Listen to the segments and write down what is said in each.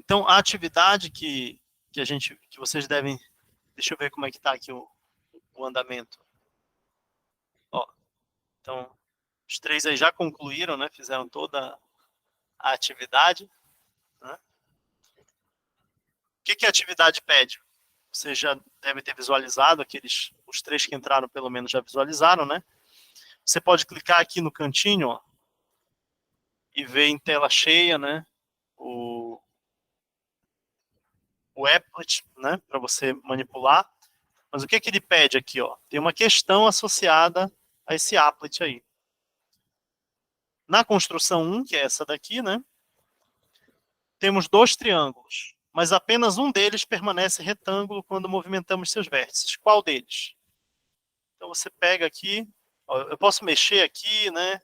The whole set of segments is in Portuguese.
Então, a atividade que vocês devem... Deixa eu ver como é que está aqui o andamento. Ó, então, os 3 aí já concluíram, né? Fizeram toda a atividade. Né? O que a atividade pede? Vocês já devem ter visualizado, os 3 que entraram pelo menos já visualizaram, né? Você pode clicar aqui no cantinho, ó, e ver em tela cheia, né? O applet, né? Para você manipular. Mas o que ele pede aqui, ó? Tem uma questão associada a esse applet aí. Na construção 1, que é essa daqui, né? Temos 2 triângulos, mas apenas um deles permanece retângulo quando movimentamos seus vértices. Qual deles? Então você pega aqui, ó, eu posso mexer aqui, né?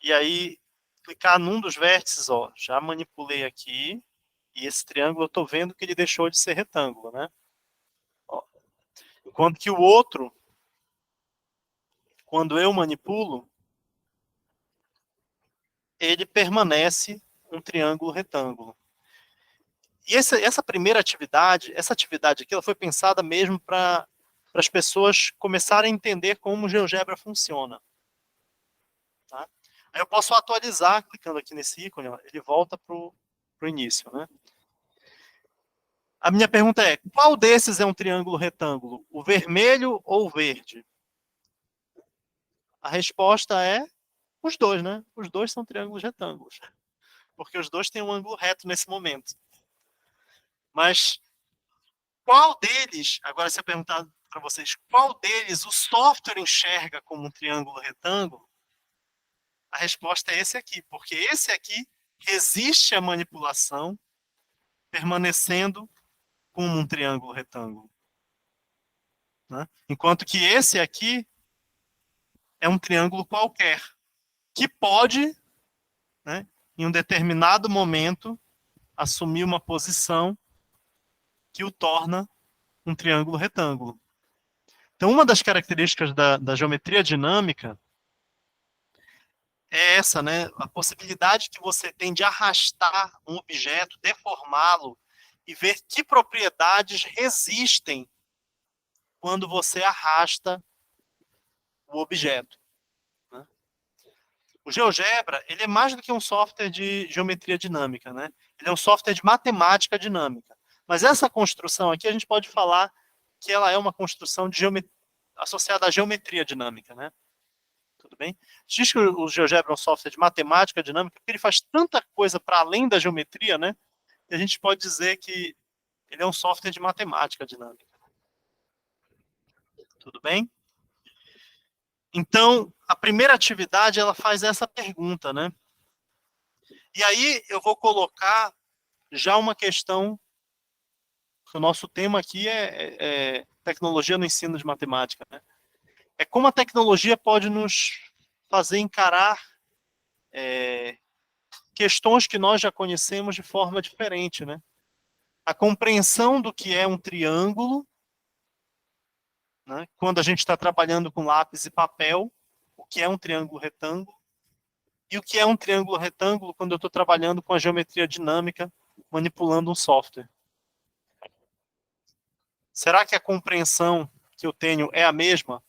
E aí clicar num dos vértices, ó, já manipulei aqui, e esse triângulo eu estou vendo que ele deixou de ser retângulo, né? Ó, enquanto que o outro, quando eu manipulo, ele permanece um triângulo retângulo. E essa primeira atividade, essa atividade aqui, ela foi pensada mesmo para as pessoas começarem a entender como o GeoGebra funciona. Tá? Aí eu posso atualizar, clicando aqui nesse ícone, ó, ele volta para o início. Né? A minha pergunta é, qual desses é um triângulo retângulo? O vermelho ou o verde? A resposta é os dois, né? Os dois são triângulos retângulos. Porque os dois têm um ângulo reto nesse momento. Mas qual deles, agora se eu perguntar para vocês, qual deles o software enxerga como um triângulo retângulo? A resposta é esse aqui, porque esse aqui resiste à manipulação, permanecendo como um triângulo retângulo. Né? Enquanto que esse aqui é um triângulo qualquer, que pode, né, em um determinado momento, assumir uma posição que o torna um triângulo retângulo. Então, uma das características da geometria dinâmica é essa, né? A possibilidade que você tem de arrastar um objeto, deformá-lo e ver que propriedades resistem quando você arrasta o objeto. Né? O GeoGebra, ele é mais do que um software de geometria dinâmica, né? Ele é um software de matemática dinâmica. Mas essa construção aqui, a gente pode falar que ela é uma construção de associada à geometria dinâmica, né? Tudo bem? Diz que o GeoGebra é um software de matemática dinâmica, porque ele faz tanta coisa para além da geometria, né? Que a gente pode dizer que ele é um software de matemática dinâmica. Tudo bem? Então, a primeira atividade, ela faz essa pergunta, né? E aí eu vou colocar já uma questão, que o nosso tema aqui é tecnologia no ensino de matemática, né? É como a tecnologia pode nos fazer encarar questões que nós já conhecemos de forma diferente, né? A compreensão do que é um triângulo, né? Quando a gente está trabalhando com lápis e papel, o que é um triângulo retângulo, e o que é um triângulo retângulo quando eu estou trabalhando com a geometria dinâmica, manipulando um software. Será que a compreensão que eu tenho é a mesma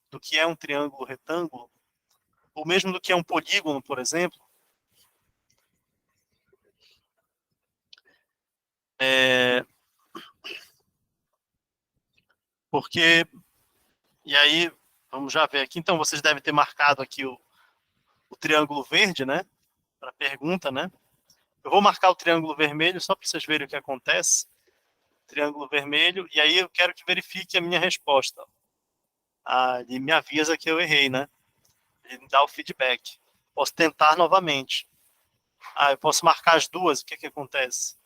do que é um triângulo retângulo? Ou mesmo do que é um polígono, por exemplo? Porque, e aí, vamos já ver aqui, então vocês devem ter marcado aqui o triângulo verde, né? Para a pergunta, né? Eu vou marcar o triângulo vermelho só para vocês verem o que acontece. Triângulo vermelho, e aí eu quero que verifique a minha resposta. Ele me avisa que eu errei, né? Ele me dá o feedback. Posso tentar novamente. Eu posso marcar as duas, o que acontece?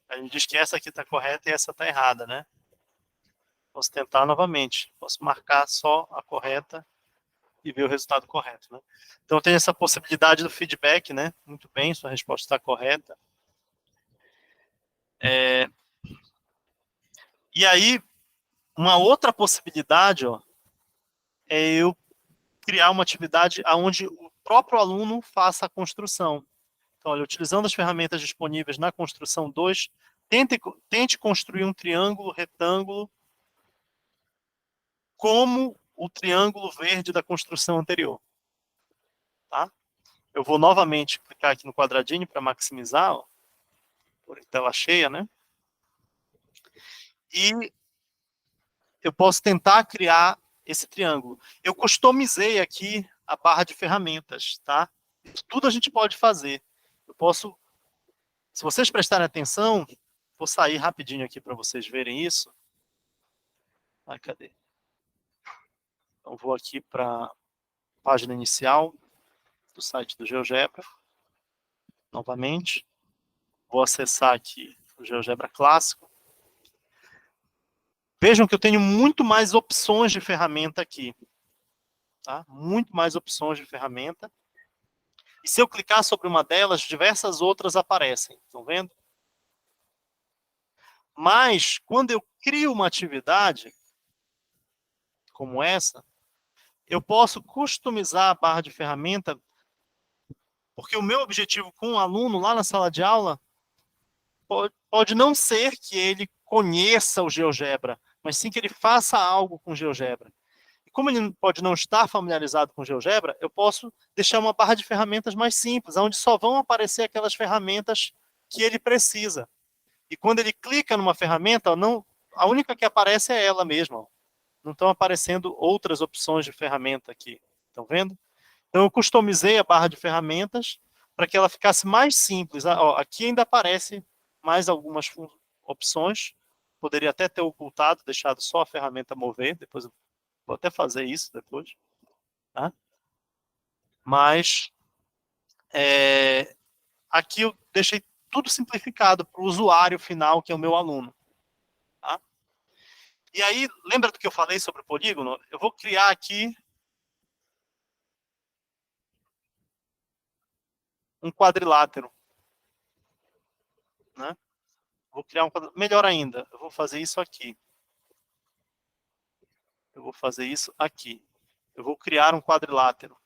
Aí me diz que essa aqui está correta e essa está errada, né? Posso tentar novamente. Posso marcar só a correta e ver o resultado correto, né? Então tem essa possibilidade do feedback, né? Muito bem, sua resposta está correta. E aí, uma outra possibilidade, ó, é eu criar uma atividade onde o próprio aluno faça a construção. Então, olha, utilizando as ferramentas disponíveis na construção 2, tente construir um triângulo retângulo como o triângulo verde da construção anterior. Tá? Eu vou novamente clicar aqui no quadradinho para maximizar, ó, por tela cheia, né? E eu posso tentar criar esse triângulo. Eu customizei aqui a barra de ferramentas, tá? Tudo a gente pode fazer. Eu posso, se vocês prestarem atenção, vou sair rapidinho aqui para vocês verem isso. Ah, cadê? Então vou aqui para a página inicial do site do GeoGebra, novamente. Vou acessar aqui o GeoGebra clássico. Vejam que eu tenho muito mais opções de ferramenta aqui. Tá? Muito mais opções de ferramenta. E se eu clicar sobre uma delas, diversas outras aparecem. Estão vendo? Mas, quando eu crio uma atividade como essa, eu posso customizar a barra de ferramenta, porque o meu objetivo com o aluno lá na sala de aula pode não ser que ele conheça o GeoGebra, mas sim que ele faça algo com o GeoGebra. E como ele pode não estar familiarizado com o GeoGebra, eu posso deixar uma barra de ferramentas mais simples, onde só vão aparecer aquelas ferramentas que ele precisa. E quando ele clica numa ferramenta, não, a única que aparece é ela mesma. Ó. Não estão aparecendo outras opções de ferramenta aqui. Estão vendo? Então eu customizei a barra de ferramentas para que ela ficasse mais simples. Ó, aqui ainda aparece mais algumas opções. Poderia até ter ocultado, deixado só a ferramenta mover. Depois eu vou até fazer isso depois. Tá? Mas aqui eu deixei tudo simplificado para o usuário final, que é o meu aluno. Tá? E aí, lembra do que eu falei sobre o polígono? Eu vou criar aqui um quadrilátero. Né? Vou criar um quadrilátero. Melhor ainda, eu vou fazer isso aqui. Eu vou fazer isso aqui. Eu vou criar um quadrilátero.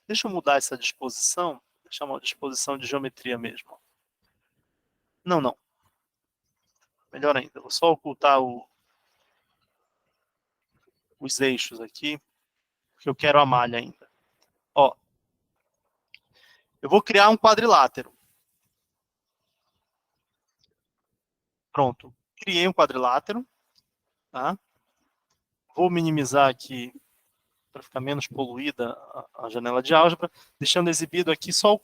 Deixa eu mudar essa disposição. Deixa uma disposição de geometria mesmo. Não, não. Melhor ainda. Eu vou só ocultar os eixos aqui, porque eu quero a malha ainda. Ó, eu vou criar um quadrilátero. Pronto. Criei um quadrilátero. Tá? Vou minimizar aqui para ficar menos poluída a janela de álgebra, deixando exibido aqui só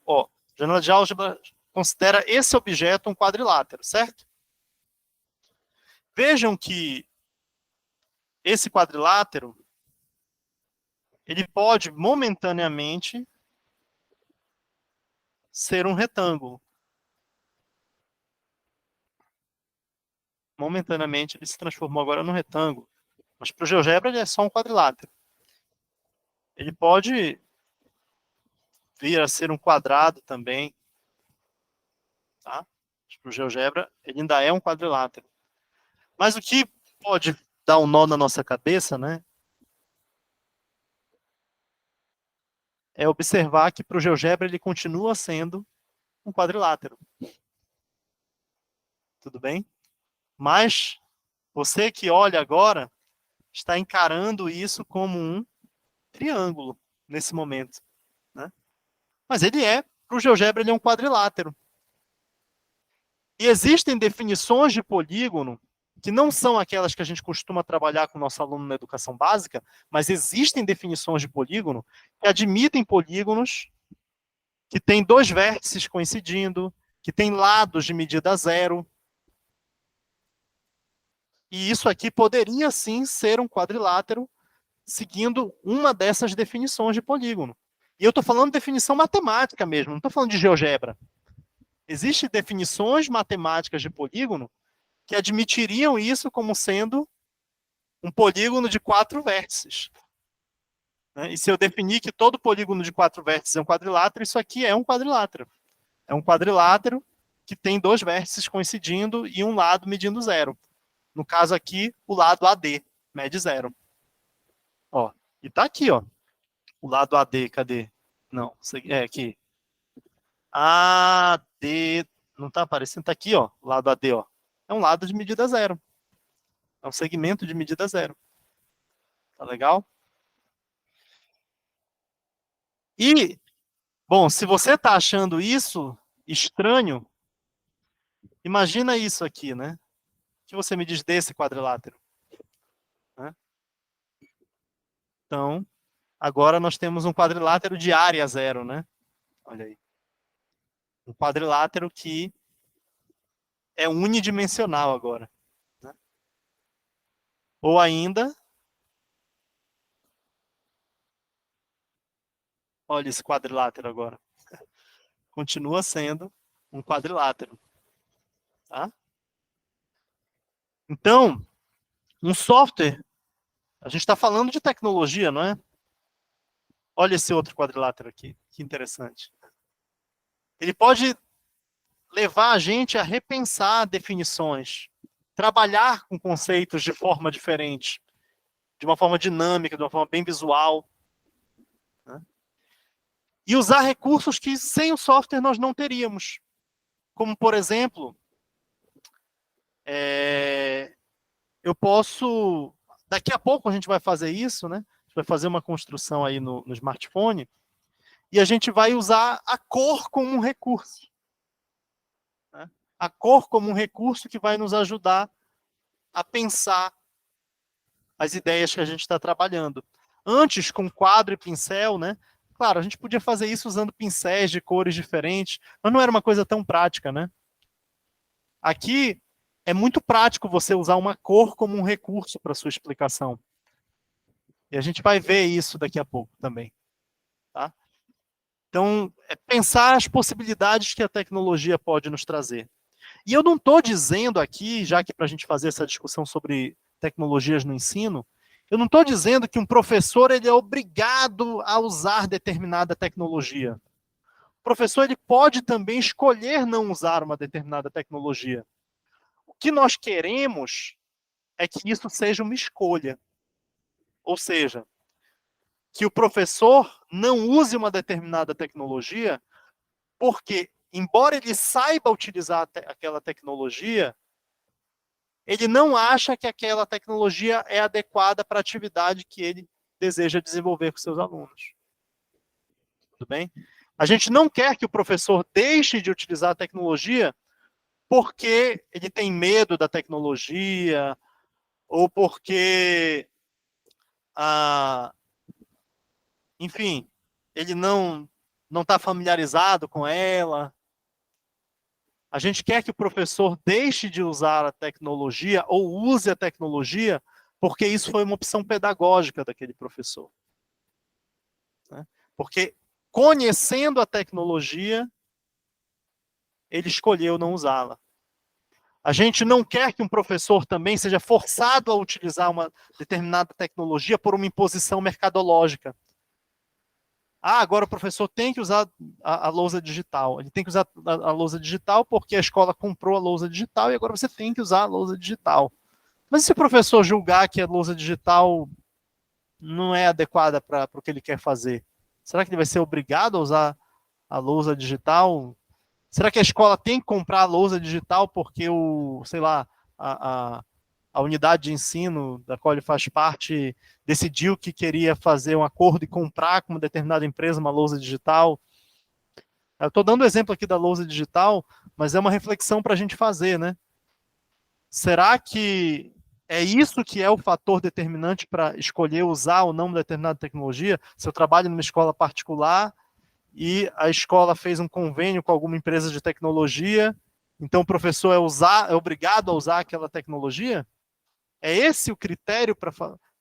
ó, janela de álgebra considera esse objeto um quadrilátero, certo? Vejam que esse quadrilátero ele pode momentaneamente ser um retângulo. Momentaneamente ele se transformou agora num retângulo. Mas para o GeoGebra ele é só um quadrilátero. Ele pode vir a ser um quadrado também. Tá? Para o GeoGebra ele ainda é um quadrilátero. Mas o que pode dar um nó na nossa cabeça, né? É observar que para o GeoGebra ele continua sendo um quadrilátero. Tudo bem? Mas você que olha agora está encarando isso como um triângulo nesse momento. Né? Mas ele para o GeoGebra, ele é um quadrilátero. E existem definições de polígono que não são aquelas que a gente costuma trabalhar com o nosso aluno na educação básica, mas existem definições de polígono que admitem polígonos que têm dois vértices coincidindo, que têm lados de medida zero. E isso aqui poderia, sim, ser um quadrilátero seguindo uma dessas definições de polígono. E eu estou falando de definição matemática mesmo, não estou falando de GeoGebra. Existem definições matemáticas de polígono que admitiriam isso como sendo um polígono de 4 vértices. E se eu definir que todo polígono de 4 vértices é um quadrilátero, isso aqui é um quadrilátero. É um quadrilátero que tem 2 vértices coincidindo e um lado medindo zero. No caso aqui, o lado AD mede zero. Ó, e tá aqui, ó. O lado AD, cadê? Não, é aqui. AD, não está aparecendo? Está aqui, ó, lado AD, ó. É um lado de medida zero. É um segmento de medida zero. Tá legal? E, bom, se você está achando isso estranho, imagina isso aqui, né? O que você me diz desse quadrilátero? Né? Então, agora nós temos um quadrilátero de área zero, né? Olha aí. Um quadrilátero que é unidimensional agora. Né? Ou ainda, olha esse quadrilátero agora. Continua sendo um quadrilátero. Tá? Então, um software, a gente está falando de tecnologia, não é? Olha esse outro quadrilátero aqui, que interessante. Ele pode levar a gente a repensar definições, trabalhar com conceitos de forma diferente, de uma forma dinâmica, de uma forma bem visual. Né? E usar recursos que sem o software nós não teríamos. Como, por exemplo, eu posso... Daqui a pouco a gente vai fazer isso, né? A gente vai fazer uma construção aí no smartphone e a gente vai usar a cor como um recurso. Né? A cor como um recurso que vai nos ajudar a pensar as ideias que a gente está trabalhando. Antes, com quadro e pincel, né? Claro, a gente podia fazer isso usando pincéis de cores diferentes, mas não era uma coisa tão prática, né? Aqui é muito prático você usar uma cor como um recurso para sua explicação. E a gente vai ver isso daqui a pouco também. Tá? Então, é pensar as possibilidades que a tecnologia pode nos trazer. E eu não estou dizendo aqui, já que para a gente fazer essa discussão sobre tecnologias no ensino, eu não estou dizendo que um professor ele é obrigado a usar determinada tecnologia. O professor ele pode também escolher não usar uma determinada tecnologia. O que nós queremos é que isso seja uma escolha. Ou seja, que o professor não use uma determinada tecnologia porque, embora ele saiba utilizar aquela tecnologia, ele não acha que aquela tecnologia é adequada para a atividade que ele deseja desenvolver com seus alunos. Tudo bem? A gente não quer que o professor deixe de utilizar a tecnologia porque ele tem medo da tecnologia ou porque, enfim, ele não está familiarizado com ela. A gente quer que o professor deixe de usar a tecnologia ou use a tecnologia porque isso foi uma opção pedagógica daquele professor. Né? Porque conhecendo a tecnologia, ele escolheu não usá-la. A gente não quer que um professor também seja forçado a utilizar uma determinada tecnologia por uma imposição mercadológica. Agora o professor tem que usar a lousa digital. Ele tem que usar a lousa digital porque a escola comprou a lousa digital e agora você tem que usar a lousa digital. Mas e se o professor julgar que a lousa digital não é adequada para o que ele quer fazer? Será que ele vai ser obrigado a usar a lousa digital? Será que a escola tem que comprar a lousa digital porque sei lá, a unidade de ensino da qual ele faz parte decidiu que queria fazer um acordo e comprar com uma determinada empresa uma lousa digital? Eu estou dando o exemplo aqui da lousa digital, mas é uma reflexão para a gente fazer, né? Será que é isso que é o fator determinante para escolher usar ou não uma determinada tecnologia? Se eu trabalho numa escola particular e a escola fez um convênio com alguma empresa de tecnologia, então o professor é obrigado a usar aquela tecnologia? É esse o critério para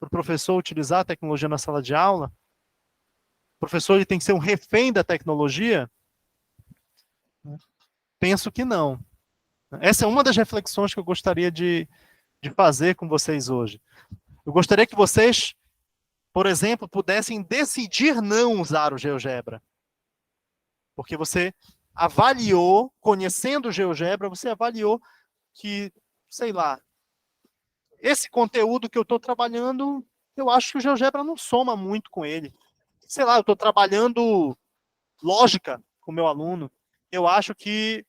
o professor utilizar a tecnologia na sala de aula? O professor ele tem que ser um refém da tecnologia? Penso que não. Essa é uma das reflexões que eu gostaria de fazer com vocês hoje. Eu gostaria que vocês, por exemplo, pudessem decidir não usar o GeoGebra. Porque você avaliou, conhecendo o GeoGebra, você avaliou que, sei lá, esse conteúdo que eu estou trabalhando, eu acho que o GeoGebra não soma muito com ele. Sei lá, eu estou trabalhando lógica com o meu aluno, eu acho que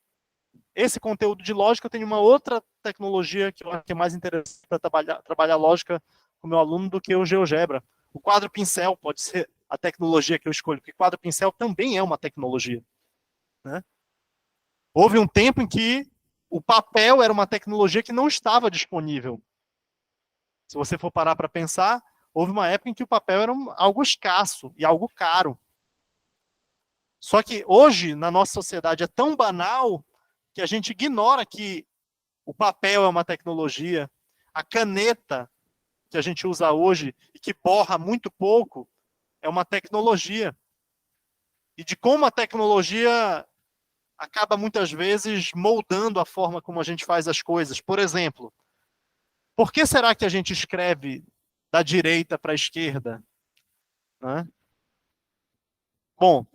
esse conteúdo de lógica tem uma outra tecnologia que eu acho que é mais interessante para trabalhar lógica com o meu aluno do que o GeoGebra. O quadro pincel pode ser a tecnologia que eu escolho, porque quadro pincel também é uma tecnologia, né? Houve um tempo em que o papel era uma tecnologia que não estava disponível. Se você for parar para pensar, houve uma época em que o papel era algo escasso e algo caro. Só que hoje, na nossa sociedade, é tão banal que a gente ignora que o papel é uma tecnologia, a caneta que a gente usa hoje e que borra muito pouco é uma tecnologia. E de como a tecnologia acaba muitas vezes moldando a forma como a gente faz as coisas. Por exemplo, por que será que a gente escreve da direita para a esquerda? Né? Bom,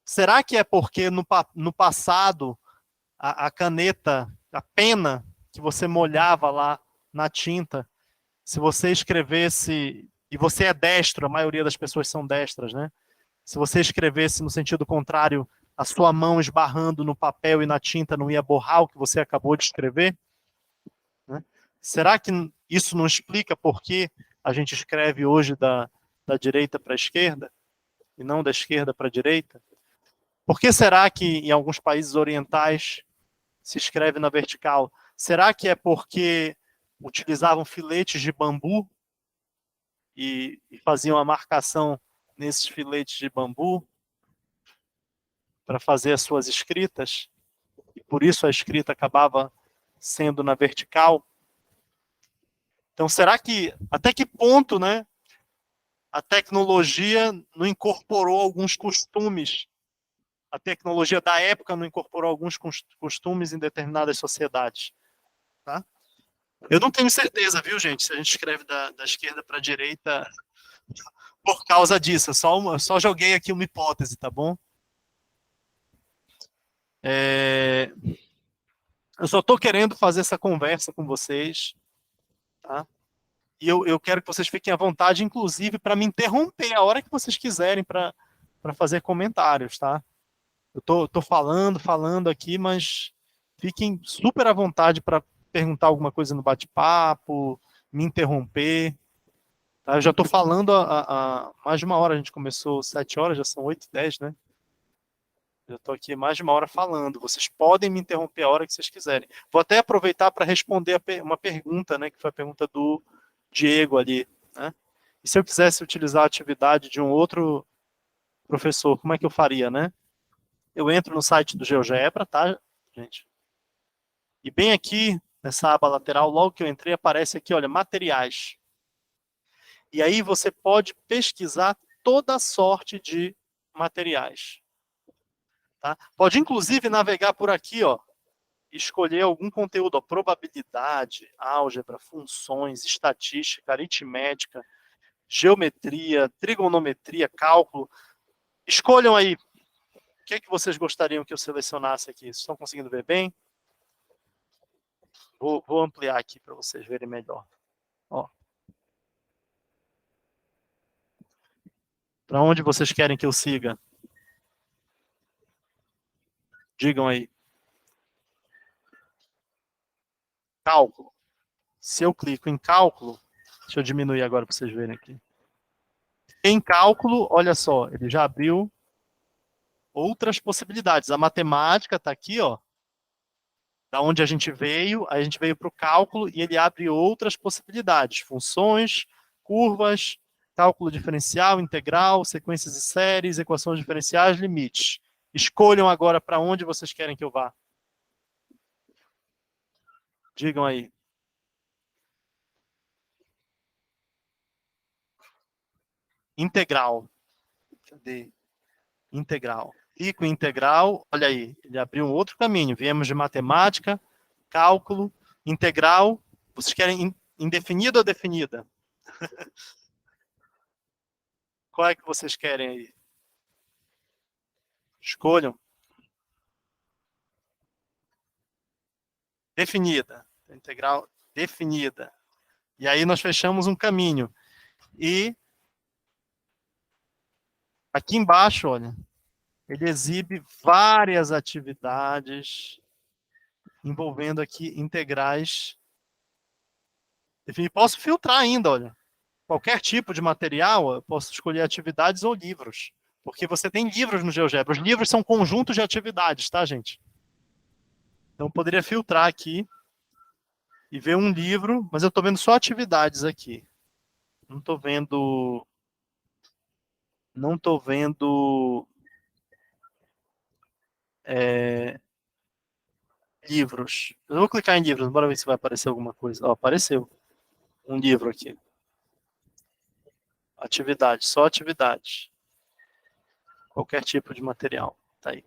será que é porque no passado a caneta, a pena que você molhava lá na tinta, se você escrevesse, e você é destro, a maioria das pessoas são destras, né? Se você escrevesse no sentido contrário, a sua mão esbarrando no papel e na tinta não ia borrar o que você acabou de escrever? Né? Será que isso não explica por que a gente escreve hoje da direita para a esquerda e não da esquerda para a direita? Por que será que em alguns países orientais se escreve na vertical? Será que é porque utilizavam filetes de bambu e faziam a marcação nesses filetes de bambu para fazer as suas escritas? E por isso a escrita acabava sendo na vertical? Então, será que, até que ponto, né, a tecnologia não incorporou alguns costumes? A tecnologia da época não incorporou alguns costumes em determinadas sociedades, tá? Eu não tenho certeza, viu, gente, se a gente escreve da esquerda para a direita por causa disso. Só joguei aqui uma hipótese, tá bom? Eu só estou querendo fazer essa conversa com vocês, tá? E eu quero que vocês fiquem à vontade, inclusive, para me interromper a hora que vocês quiserem para fazer comentários, tá? Eu tô falando aqui, mas fiquem super à vontade para perguntar alguma coisa no bate-papo, me interromper. Tá? Eu já estou falando há mais de uma hora, a gente começou 7 horas, já são 8h10, né? Eu estou aqui mais de uma hora falando. Vocês podem me interromper a hora que vocês quiserem. Vou até aproveitar para responder uma pergunta, né? Que foi a pergunta do Diego ali, né? E se eu quisesse utilizar a atividade de um outro professor, como é que eu faria, né? Eu entro no site do GeoGebra, tá, gente? E bem aqui, nessa aba lateral, logo que eu entrei, aparece aqui, olha, materiais. E aí você pode pesquisar toda sorte de materiais. Tá? Pode, inclusive, navegar por aqui, ó, escolher algum conteúdo, ó, probabilidade, álgebra, funções, estatística, aritmética, geometria, trigonometria, cálculo. Escolham aí o que é que vocês gostariam que eu selecionasse aqui. Vocês estão conseguindo ver bem? Vou ampliar aqui para vocês verem melhor. Para onde vocês querem que eu siga? Digam aí. Cálculo. Se eu clico em cálculo, deixa eu diminuir agora para vocês verem aqui. Em cálculo, olha só, ele já abriu outras possibilidades. A matemática está aqui, ó, da onde a gente veio para o cálculo e ele abre outras possibilidades. Funções, curvas, cálculo diferencial, integral, sequências e séries, equações diferenciais, limites. Escolham agora para onde vocês querem que eu vá. Digam aí. Integral. Cadê? Integral. Clico em integral, olha aí, ele abriu um outro caminho. Viemos de matemática, cálculo, integral. Vocês querem indefinida ou definida? Qual é que vocês querem aí? Escolham. Definida. Integral definida. E aí nós fechamos um caminho. E aqui embaixo, olha, ele exibe várias atividades envolvendo aqui integrais. Enfim, posso filtrar ainda, olha. Qualquer tipo de material, eu posso escolher atividades ou livros. Porque você tem livros no GeoGebra. Os livros são conjuntos de atividades, tá, gente? Então, eu poderia filtrar aqui e ver um livro, mas eu estou vendo só atividades aqui. Não estou vendo... Não estou vendo... livros. Eu vou clicar em livros, bora ver se vai aparecer alguma coisa. Ó, apareceu um livro aqui. Atividade, só atividade. Qualquer tipo de material. Tá aí.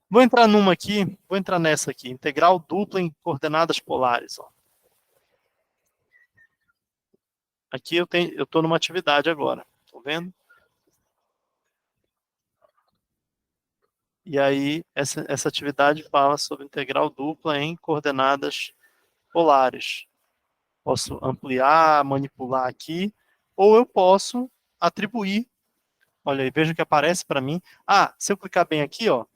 Vou entrar numa aqui, vou entrar nessa aqui. Integral dupla em coordenadas polares. Ó. Aqui eu estou numa atividade agora. Estão vendo? E aí, essa atividade fala sobre integral dupla em coordenadas polares. Posso ampliar, manipular aqui, ou eu posso atribuir. Olha aí, veja que aparece para mim. Ah, se eu clicar bem aqui, ó,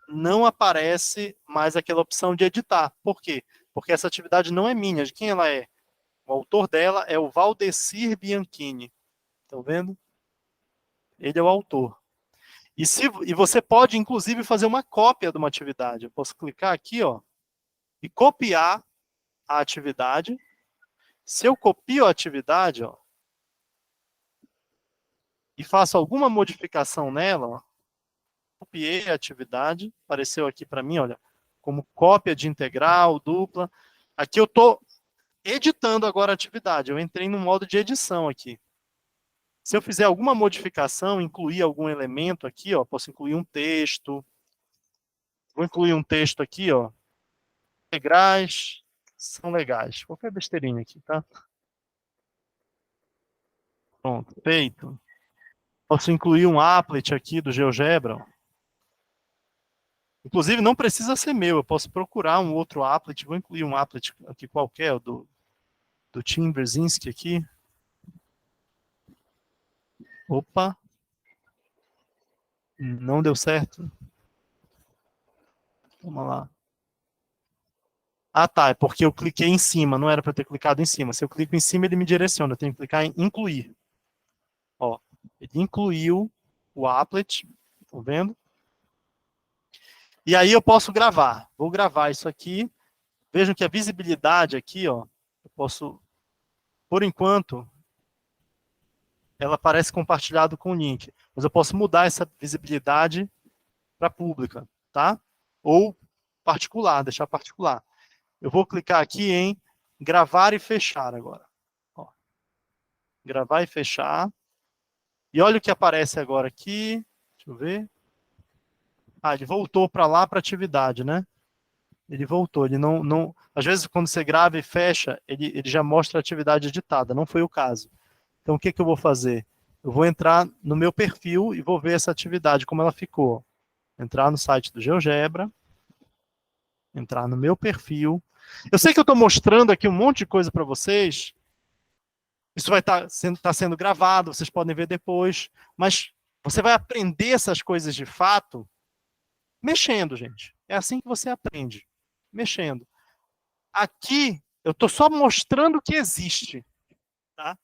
não aparece mais aquela opção de editar. Por quê? Porque essa atividade não é minha. De quem ela é? O autor dela é o Valdecir Bianchini. Estão vendo? Ele é o autor. E você pode, inclusive, fazer uma cópia de uma atividade. Eu posso clicar aqui, ó, e copiar a atividade. Se eu copio a atividade, ó, e faço alguma modificação nela, ó, copiei a atividade, apareceu aqui para mim, olha, como cópia de integral, dupla. Aqui eu estou editando agora a atividade. Eu entrei no modo de edição aqui. Se eu fizer alguma modificação, incluir algum elemento aqui, ó, posso incluir um texto. Vou incluir um texto aqui, ó. Integrais são legais. Qualquer besteirinha aqui, tá? Pronto, feito. Posso incluir um applet aqui do GeoGebra. Ó. Inclusive, não precisa ser meu. Eu posso procurar um outro applet. Vou incluir um applet aqui qualquer, do Tim Brzezinski aqui. Opa. Não deu certo. Vamos lá. Ah, tá. É porque eu cliquei em cima. Não era para ter clicado em cima. Se eu clico em cima, ele me direciona. Eu tenho que clicar em incluir. Ó, ele incluiu o applet. Estão vendo? E aí eu posso gravar. Vou gravar isso aqui. Vejam que a visibilidade aqui, ó, eu posso, por enquanto, ela aparece compartilhado com o link. Mas eu posso mudar essa visibilidade para pública, tá? Ou particular, deixar particular. Eu vou clicar aqui em gravar e fechar agora. Ó, gravar e fechar. E olha o que aparece agora aqui. Deixa eu ver. Ah, ele voltou para lá para atividade, né? Ele voltou. Ele não. Às vezes, quando você grava e fecha, ele já mostra a atividade editada. Não foi o caso. Então, o que eu vou fazer? Eu vou entrar no meu perfil e vou ver essa atividade, como ela ficou. Entrar no site do GeoGebra. Entrar no meu perfil. Eu sei que eu estou mostrando aqui um monte de coisa para vocês. Isso vai estar sendo gravado, vocês podem ver depois. Mas você vai aprender essas coisas de fato mexendo, gente. É assim que você aprende. Mexendo. Aqui, eu estou só mostrando que existe. Tá?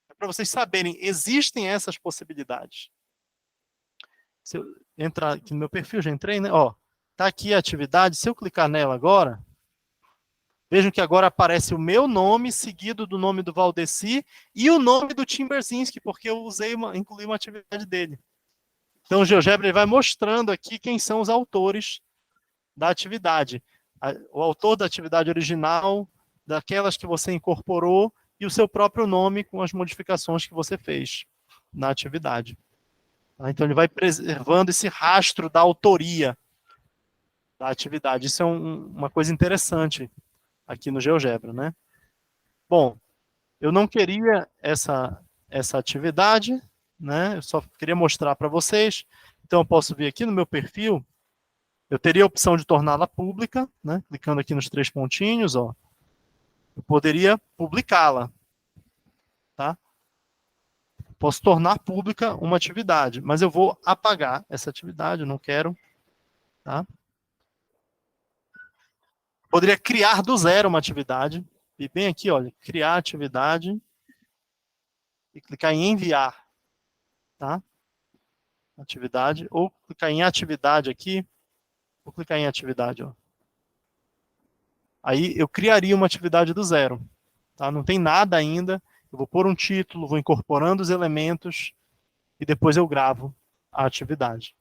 É para vocês saberem, existem essas possibilidades. Se eu entrar aqui no meu perfil, já entrei, né? Ó, tá aqui a atividade. Se eu clicar nela agora, vejam que agora aparece o meu nome, seguido do nome do Valdeci e o nome do Tim Brzezinski, porque eu incluí uma atividade dele. Então, o GeoGebra vai mostrando aqui quem são os autores da atividade. O autor da atividade original, daquelas que você incorporou, e o seu próprio nome com as modificações que você fez na atividade. Então, ele vai preservando esse rastro da autoria da atividade. Isso é uma coisa interessante aqui no GeoGebra, né? Bom, eu não queria essa atividade, né? Eu só queria mostrar para vocês. Então, eu posso vir aqui no meu perfil. Eu teria a opção de torná-la pública, né? Clicando aqui nos 3 pontinhos, ó. Eu poderia publicá-la, tá? Posso tornar pública uma atividade, mas eu vou apagar essa atividade, eu não quero, tá? Poderia criar do zero uma atividade, e bem aqui, olha, criar atividade, e clicar em enviar, tá? Atividade, ou clicar em atividade aqui, vou clicar em atividade, ó. Aí eu criaria uma atividade do zero, tá? Não tem nada ainda, eu vou pôr um título, vou incorporando os elementos, e depois eu gravo a atividade.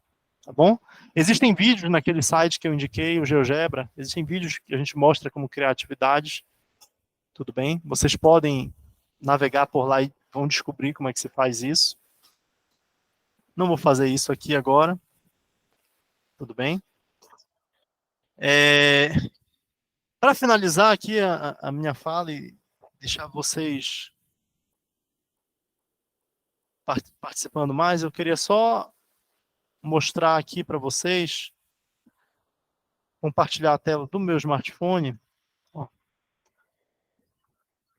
Tá bom? Existem vídeos naquele site que eu indiquei, o GeoGebra, existem vídeos que a gente mostra como criar atividades, tudo bem? Vocês podem navegar por lá e vão descobrir como é que se faz isso. Não vou fazer isso aqui agora, tudo bem? Para finalizar aqui a minha fala e deixar vocês participando mais, eu queria só mostrar aqui para vocês, compartilhar a tela do meu smartphone. Ó.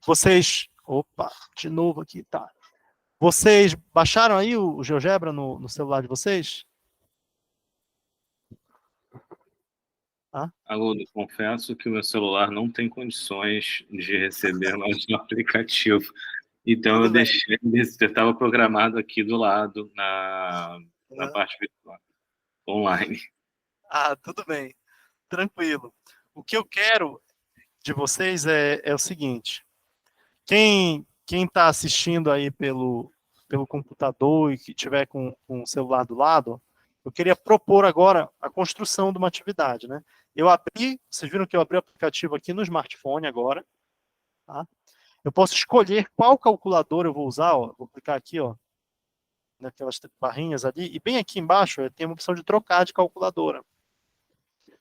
Vocês, opa, de novo aqui, tá. Vocês baixaram aí o GeoGebra no celular de vocês? Tá? Haroldo, confesso que o meu celular não tem condições de receber mais um aplicativo. Então eu deixei, eu estava programado aqui do lado, na parte virtual, online. Ah, tudo bem. Tranquilo. O que eu quero de vocês é o seguinte. Quem está assistindo aí pelo computador e que tiver com o celular do lado, eu queria propor agora a construção de uma atividade, né? Eu abri, vocês viram que eu abri o aplicativo aqui no smartphone agora, tá? Eu posso escolher qual calculadora eu vou usar, ó. Vou clicar aqui, ó, naquelas barrinhas ali, e bem aqui embaixo tem uma opção de trocar de calculadora.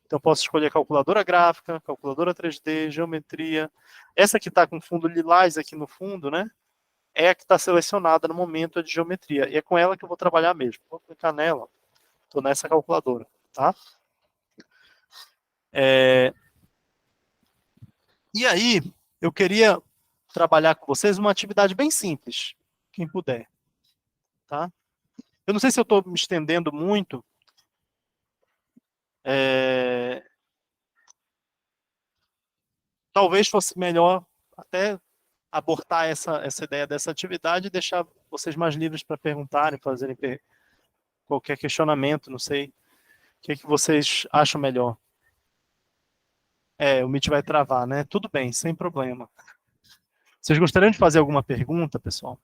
Então, eu posso escolher calculadora gráfica, calculadora 3D, geometria. Essa que está com fundo lilás aqui no fundo, né? É a que está selecionada no momento de geometria. E é com ela que eu vou trabalhar mesmo. Vou clicar nela. Estou nessa calculadora, tá? E aí, eu queria trabalhar com vocês uma atividade bem simples, quem puder, tá? Eu não sei se eu estou me estendendo muito. Talvez fosse melhor até abortar essa ideia dessa atividade e deixar vocês mais livres para perguntarem, fazerem qualquer questionamento, não sei. O que, que vocês acham melhor? O Meet vai travar, né? Tudo bem, sem problema. Vocês gostariam de fazer alguma pergunta, pessoal?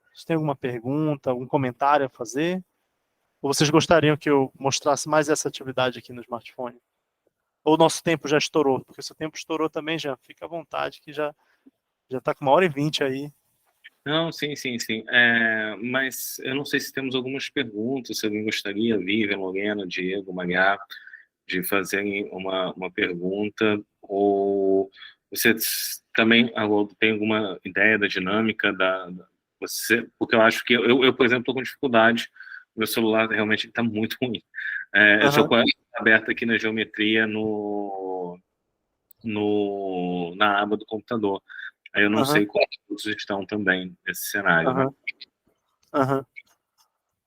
Vocês têm alguma pergunta, algum comentário a fazer? Ou vocês gostariam que eu mostrasse mais essa atividade aqui no smartphone? Ou o nosso tempo já estourou? Porque se o tempo estourou também, já fica à vontade, que já está com 1h20 aí. Não, sim, sim, sim. Mas eu não sei se temos algumas perguntas, se alguém gostaria, Vivian, Lorena, Diego, Maria, de fazerem uma pergunta, ou você também, Haroldo, tem alguma ideia da dinâmica você, porque eu acho que eu por exemplo, estou com dificuldade, meu celular realmente está muito ruim. Eu estou com a aberta aqui na geometria na aba do computador. Aí eu não sei quantos outros estão também nesse cenário, né?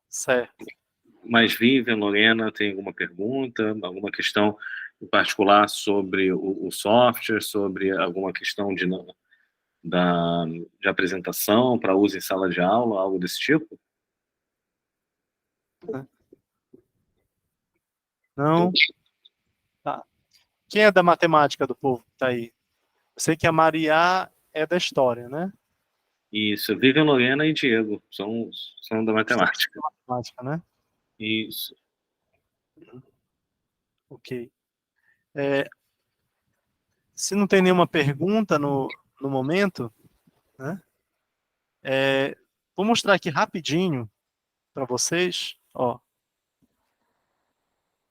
Certo. Mas Vivian, Lorena, tem alguma pergunta, alguma questão em particular sobre o software, sobre alguma questão de apresentação para uso em sala de aula, algo desse tipo? Não? Tá. Quem é da matemática do povo que tá aí? Eu sei que a Maria é da história, né? Isso, Vivian, Lorena e Diego são da matemática. Matemática, né? Isso. Ok. Se não tem nenhuma pergunta no momento, né? Vou mostrar aqui rapidinho para vocês, ó,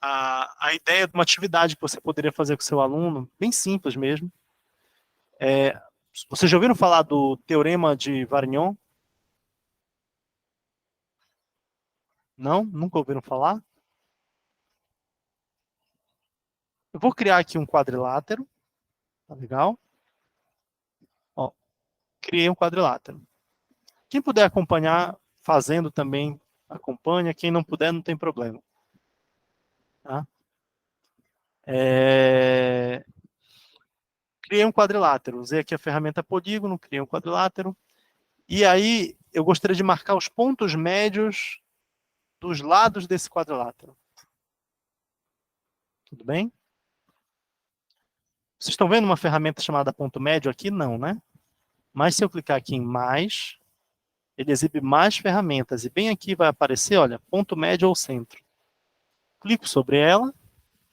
a ideia de uma atividade que você poderia fazer com seu aluno, bem simples mesmo. Vocês já ouviram falar do Teorema de Varignon? Não? Nunca ouviram falar? Eu vou criar aqui um quadrilátero, tá legal? Ó, criei um quadrilátero. Quem puder acompanhar, fazendo também, acompanha. Quem não puder, não tem problema. Tá? Criei um quadrilátero. Usei aqui a ferramenta polígono, criei um quadrilátero. E aí, eu gostaria de marcar os pontos médios dos lados desse quadrilátero. Tudo bem? Vocês estão vendo uma ferramenta chamada ponto médio aqui? Não, né? Mas se eu clicar aqui em mais, ele exibe mais ferramentas. E bem aqui vai aparecer, olha, ponto médio ou centro. Clico sobre ela,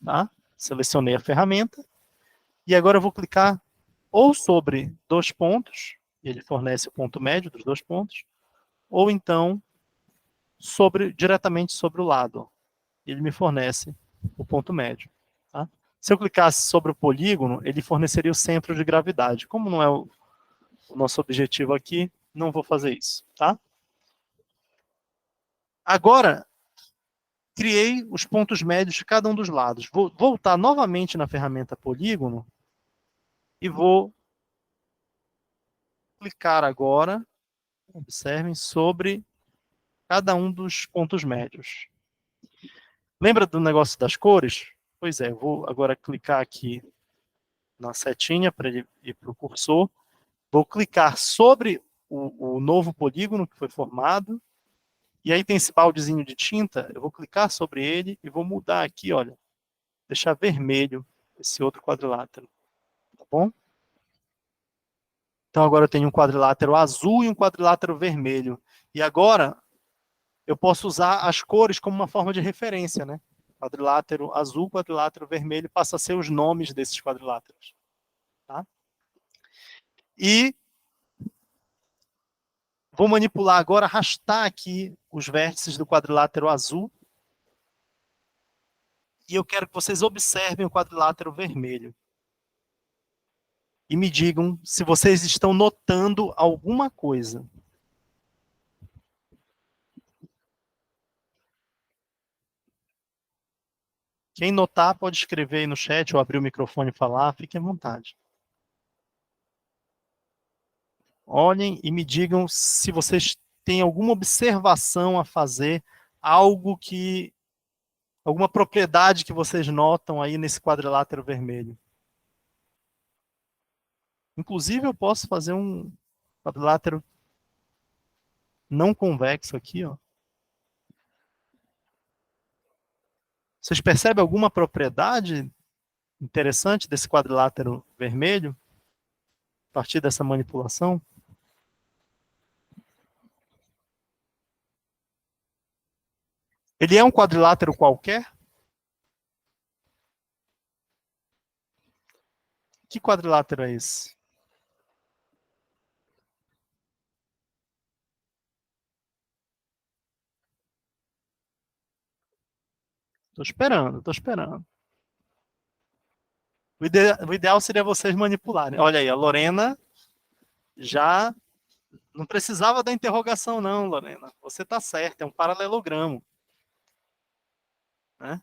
tá? Selecionei a ferramenta. E agora eu vou clicar ou sobre 2 pontos, ele fornece o ponto médio dos 2 pontos, ou então diretamente sobre o lado. Ele me fornece o ponto médio. Tá? Se eu clicasse sobre o polígono, ele forneceria o centro de gravidade. Como não é o nosso objetivo aqui, não vou fazer isso. Tá? Agora, criei os pontos médios de cada um dos lados. Vou voltar novamente na ferramenta polígono e vou clicar agora, observem, sobre cada um dos pontos médios. Lembra do negócio das cores? Pois é, eu vou agora clicar aqui na setinha para ele ir para o cursor. Vou clicar sobre o novo polígono que foi formado. E aí tem esse baldezinho de tinta. Eu vou clicar sobre ele e vou mudar aqui, olha. Deixar vermelho esse outro quadrilátero. Tá bom? Então agora eu tenho um quadrilátero azul e um quadrilátero vermelho. E agora eu posso usar as cores como uma forma de referência, né? Quadrilátero azul, quadrilátero vermelho, passa a ser os nomes desses quadriláteros. Tá? E vou manipular agora, arrastar aqui os vértices do quadrilátero azul. E eu quero que vocês observem o quadrilátero vermelho. E me digam se vocês estão notando alguma coisa. Quem notar pode escrever aí no chat ou abrir o microfone e falar, fiquem à vontade. Olhem e me digam se vocês têm alguma observação a fazer, alguma propriedade que vocês notam aí nesse quadrilátero vermelho. Inclusive, eu posso fazer um quadrilátero não convexo aqui, ó. Vocês percebem alguma propriedade interessante desse quadrilátero vermelho a partir dessa manipulação? Ele é um quadrilátero qualquer? Que quadrilátero é esse? Estou esperando, estou esperando. O ideal seria vocês manipularem. Olha aí, a Lorena já não precisava da interrogação, não, Lorena. Você está certa, é um paralelogramo. Né?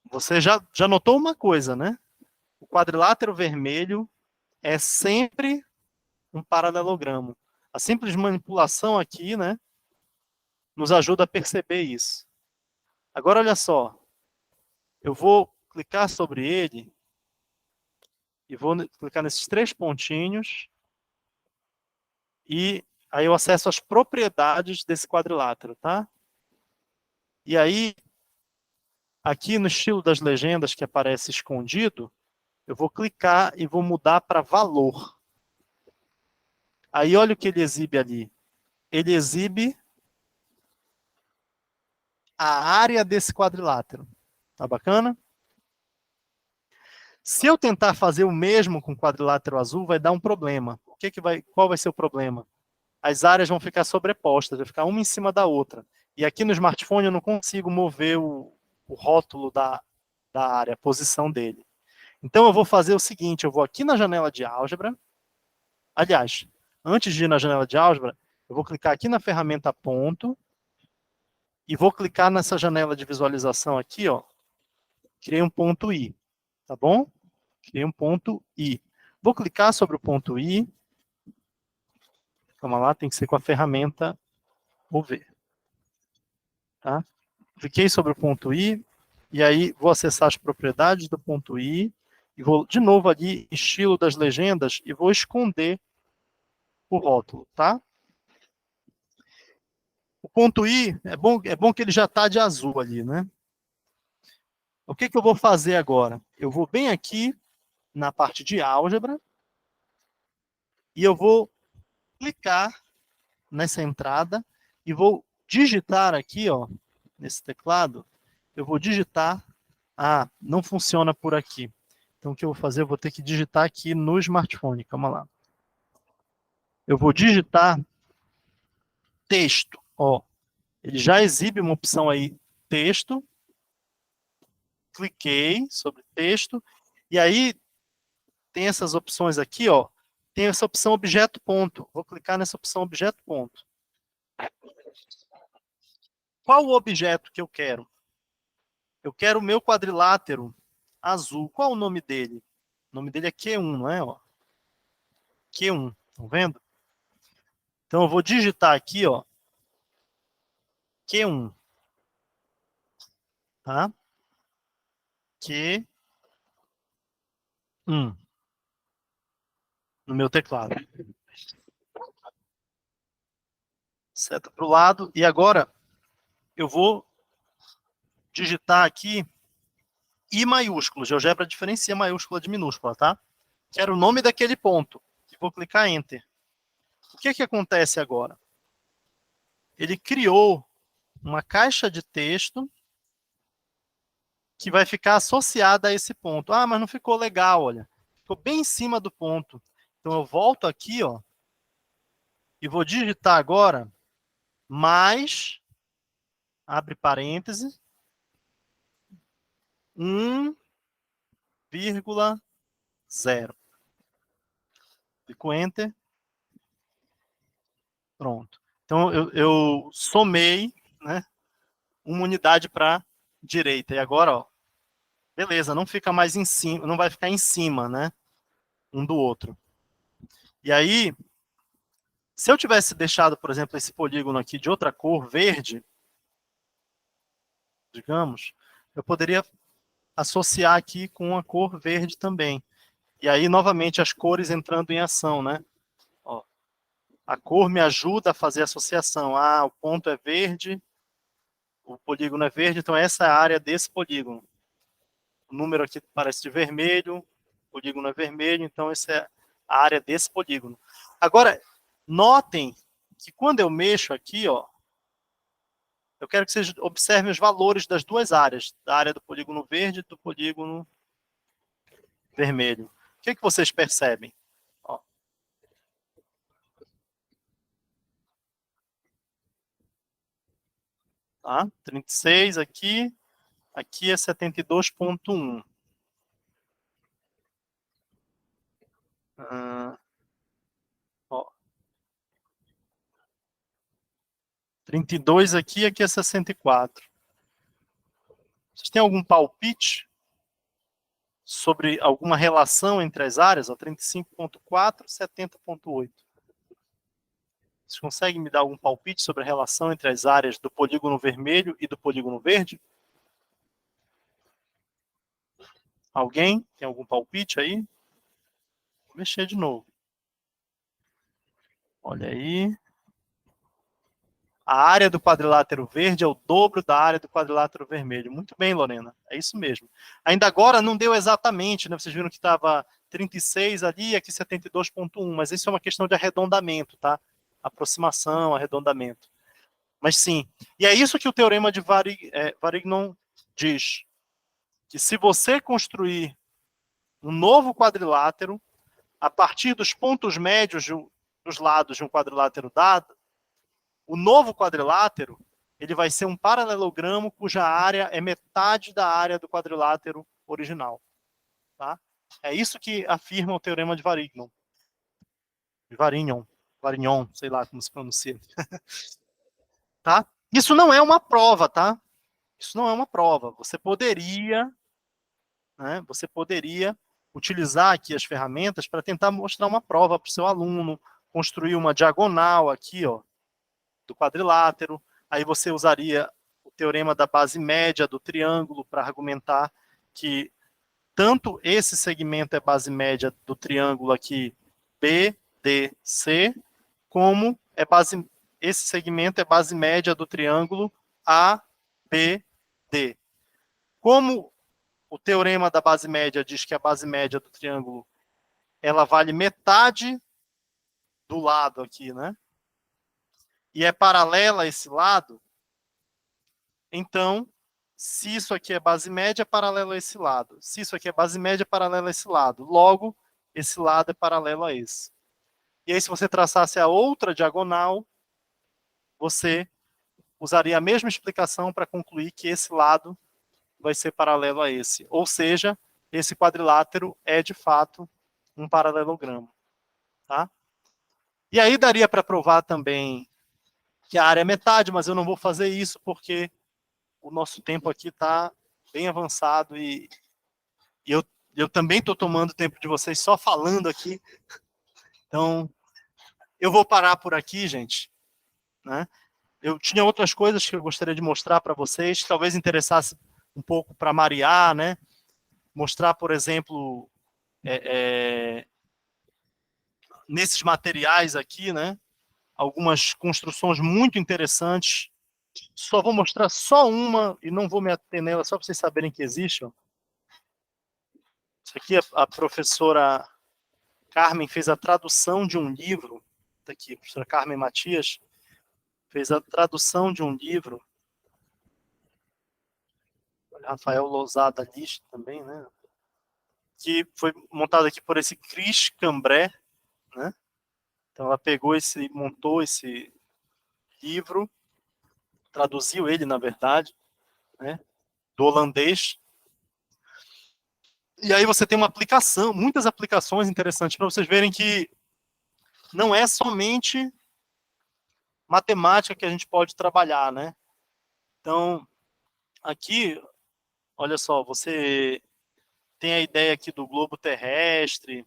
Você já notou uma coisa, né? O quadrilátero vermelho é sempre um paralelogramo. A simples manipulação aqui, né, nos ajuda a perceber isso. Agora, olha só. Eu vou clicar sobre ele e vou clicar nesses 3 pontinhos e aí eu acesso as propriedades desse quadrilátero, tá? E aí, aqui no estilo das legendas que aparece escondido, eu vou clicar e vou mudar para valor. Aí olha o que ele exibe ali. Ele exibe a área desse quadrilátero. Tá bacana? Se eu tentar fazer o mesmo com o quadrilátero azul, vai dar um problema. Qual vai ser o problema? As áreas vão ficar sobrepostas, vai ficar uma em cima da outra. E aqui no smartphone eu não consigo mover o rótulo da área, a posição dele. Então eu vou fazer o seguinte, eu vou aqui na janela de álgebra. Aliás, antes de ir na janela de álgebra, eu vou clicar aqui na ferramenta ponto e vou clicar nessa janela de visualização aqui, ó. Criei um ponto I, tá bom? Criei um ponto I. Vou clicar sobre o ponto I Calma lá, tem que ser com a ferramenta mover. Tá? Cliquei sobre o ponto I, e aí vou acessar as propriedades do ponto I, e vou de novo ali, estilo das legendas, e vou esconder o rótulo, tá? O ponto I, é bom que ele já está de azul ali, né? O que eu vou fazer agora? Eu vou bem aqui na parte de álgebra, e eu vou clicar nessa entrada, e vou digitar aqui, ó, nesse teclado, eu vou digitar, não funciona por aqui. Então, o que eu vou fazer? Eu vou ter que digitar aqui no smartphone. Calma lá. Eu vou digitar texto. Ó, ele já exibe uma opção aí, texto. Cliquei sobre texto. E aí, tem essas opções aqui, ó. Tem essa opção objeto ponto. Vou clicar nessa opção objeto ponto. Qual o objeto que eu quero? Eu quero o meu quadrilátero azul. Qual o nome dele? O nome dele é Q1, não é? Ó? Q1, estão vendo? Então eu vou digitar aqui, ó, Q1, tá? Q1 no meu teclado. Seta para o lado. E agora eu vou digitar aqui I maiúsculo. GeoGebra diferencia maiúscula de minúscula, tá? Quero o nome daquele ponto. E vou clicar Enter. O que acontece agora? Ele criou uma caixa de texto que vai ficar associada a esse ponto. Mas não ficou legal, olha. Ficou bem em cima do ponto. Então eu volto aqui, ó, e vou digitar agora mais, abre parêntese, 1,0. Clico Enter. Pronto. Então eu somei, né, uma unidade para direita. E agora, ó, beleza, não fica mais em cima, não vai ficar em cima, né, um do outro. E aí, se eu tivesse deixado, por exemplo, esse polígono aqui de outra cor, verde, digamos, eu poderia associar aqui com a cor verde também. E aí, novamente, as cores entrando em ação, né? Ó, a cor me ajuda a fazer a associação. O ponto é verde, o polígono é verde, então essa é a área desse polígono. O número aqui parece de vermelho, o polígono é vermelho, então essa é a área desse polígono. Agora, notem que quando eu mexo aqui, ó, eu quero que vocês observem os valores das duas áreas, da área do polígono verde e do polígono vermelho. O que vocês percebem? Ó. Tá? 36 aqui, aqui é 72,1. 32 aqui, aqui é 64. Vocês têm algum palpite sobre alguma relação entre as áreas? 35,4 e 70,8. Vocês conseguem me dar algum palpite sobre a relação entre as áreas do polígono vermelho e do polígono verde? Alguém? Tem algum palpite aí? Vou mexer de novo. Olha aí. A área do quadrilátero verde é o dobro da área do quadrilátero vermelho. Muito bem, Lorena. É isso mesmo. Ainda agora não deu exatamente, né? Vocês viram que estava 36 ali, aqui 72,1, mas isso é uma questão de arredondamento, tá? Aproximação, arredondamento. Mas sim. E é isso que o teorema de Varignon diz. Que se você construir um novo quadrilátero, a partir dos pontos médios dos lados de um quadrilátero dado, o novo quadrilátero ele vai ser um paralelogramo cuja área é metade da área do quadrilátero original. Tá? É isso que afirma o teorema de Varignon. De Varignon, sei lá como se pronuncia. Tá? Isso não é uma prova, tá? Isso não é uma prova. Você poderia utilizar aqui as ferramentas para tentar mostrar uma prova para o seu aluno, construir uma diagonal aqui, ó, do quadrilátero. Aí você usaria o teorema da base média do triângulo para argumentar que tanto esse segmento é base média do triângulo aqui BDC, como esse segmento é base média do triângulo ABD. Como o teorema da base média diz que a base média do triângulo ela vale metade do lado aqui, né? E é paralela a esse lado, então, se isso aqui é base média, é paralelo a esse lado. Se isso aqui é base média, é paralelo a esse lado. Logo, esse lado é paralelo a esse. E aí, se você traçasse a outra diagonal, você usaria a mesma explicação para concluir que esse lado vai ser paralelo a esse. Ou seja, esse quadrilátero é, de fato, um paralelogramo. Tá? E aí daria para provar também que a área é metade, mas eu não vou fazer isso porque o nosso tempo aqui está bem avançado e eu também estou tomando tempo de vocês só falando aqui. Então, eu vou parar por aqui, gente. Né? Eu tinha outras coisas que eu gostaria de mostrar para vocês, talvez interessasse um pouco para marear, né? Mostrar, por exemplo, nesses materiais aqui, né? Algumas construções muito interessantes. Só vou mostrar só uma e não vou me ater nela, só para vocês saberem que existe. Ó. Isso aqui a professora Carmen fez a tradução de um livro. Tá aqui, a professora Carmen Matias fez a tradução de um livro. Rafael Lousada List também, né? Que foi montado aqui por esse Chris Cambré, né? Então ela montou esse livro, traduziu ele, na verdade, né? Do holandês. E aí você tem uma aplicação, muitas aplicações interessantes para vocês verem que não é somente matemática que a gente pode trabalhar, né? Então, aqui, olha só, você tem a ideia aqui do globo terrestre,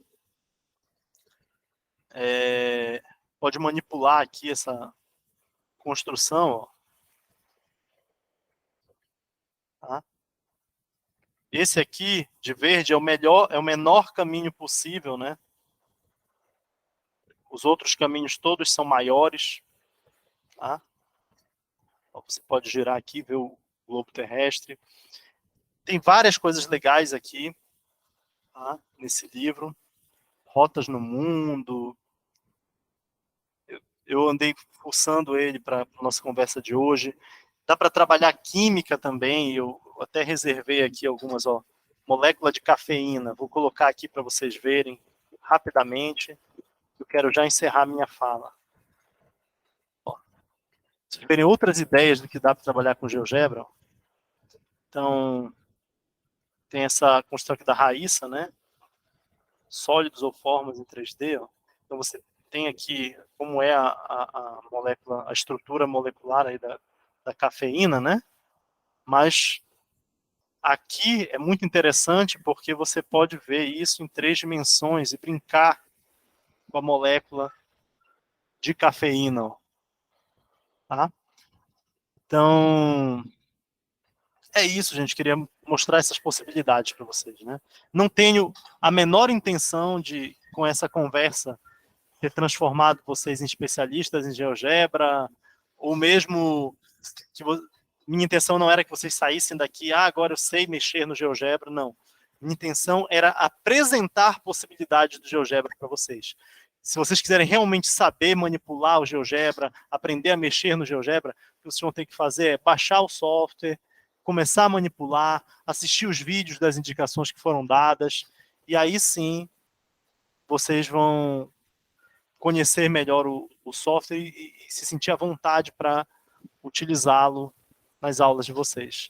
pode manipular aqui essa construção, ó, tá? Esse aqui, de verde, é o menor caminho possível, né? Os outros caminhos todos são maiores, tá? Você pode girar aqui, ver o globo terrestre. Tem várias coisas legais aqui, tá? Nesse livro. Rotas no mundo. Eu andei fuçando ele para a nossa conversa de hoje. Dá para trabalhar química também. Eu até reservei aqui algumas, ó. Molécula de cafeína. Vou colocar aqui para vocês verem rapidamente. Eu quero já encerrar minha fala. Ó, se tiverem outras ideias do que dá para trabalhar com GeoGebra, ó. Então, tem essa construção aqui da Raíssa, né? Sólidos ou formas em 3D. Ó. Então, você tem aqui como é a molécula, a estrutura molecular aí da cafeína, né? Mas aqui é muito interessante porque você pode ver isso em 3 dimensões e brincar com a molécula de cafeína. Ó. Tá? Então, é isso, gente. Queria mostrar essas possibilidades para vocês. Né? Não tenho a menor intenção de, com essa conversa, ter transformado vocês em especialistas em GeoGebra, ou mesmo que minha intenção não era que vocês saíssem daqui, agora eu sei mexer no GeoGebra, não. Minha intenção era apresentar possibilidades do GeoGebra para vocês. Se vocês quiserem realmente saber manipular o GeoGebra, aprender a mexer no GeoGebra, o que vocês vão ter que fazer é baixar o software, começar a manipular, assistir os vídeos das indicações que foram dadas, e aí sim vocês vão conhecer melhor o software e se sentir à vontade para utilizá-lo nas aulas de vocês.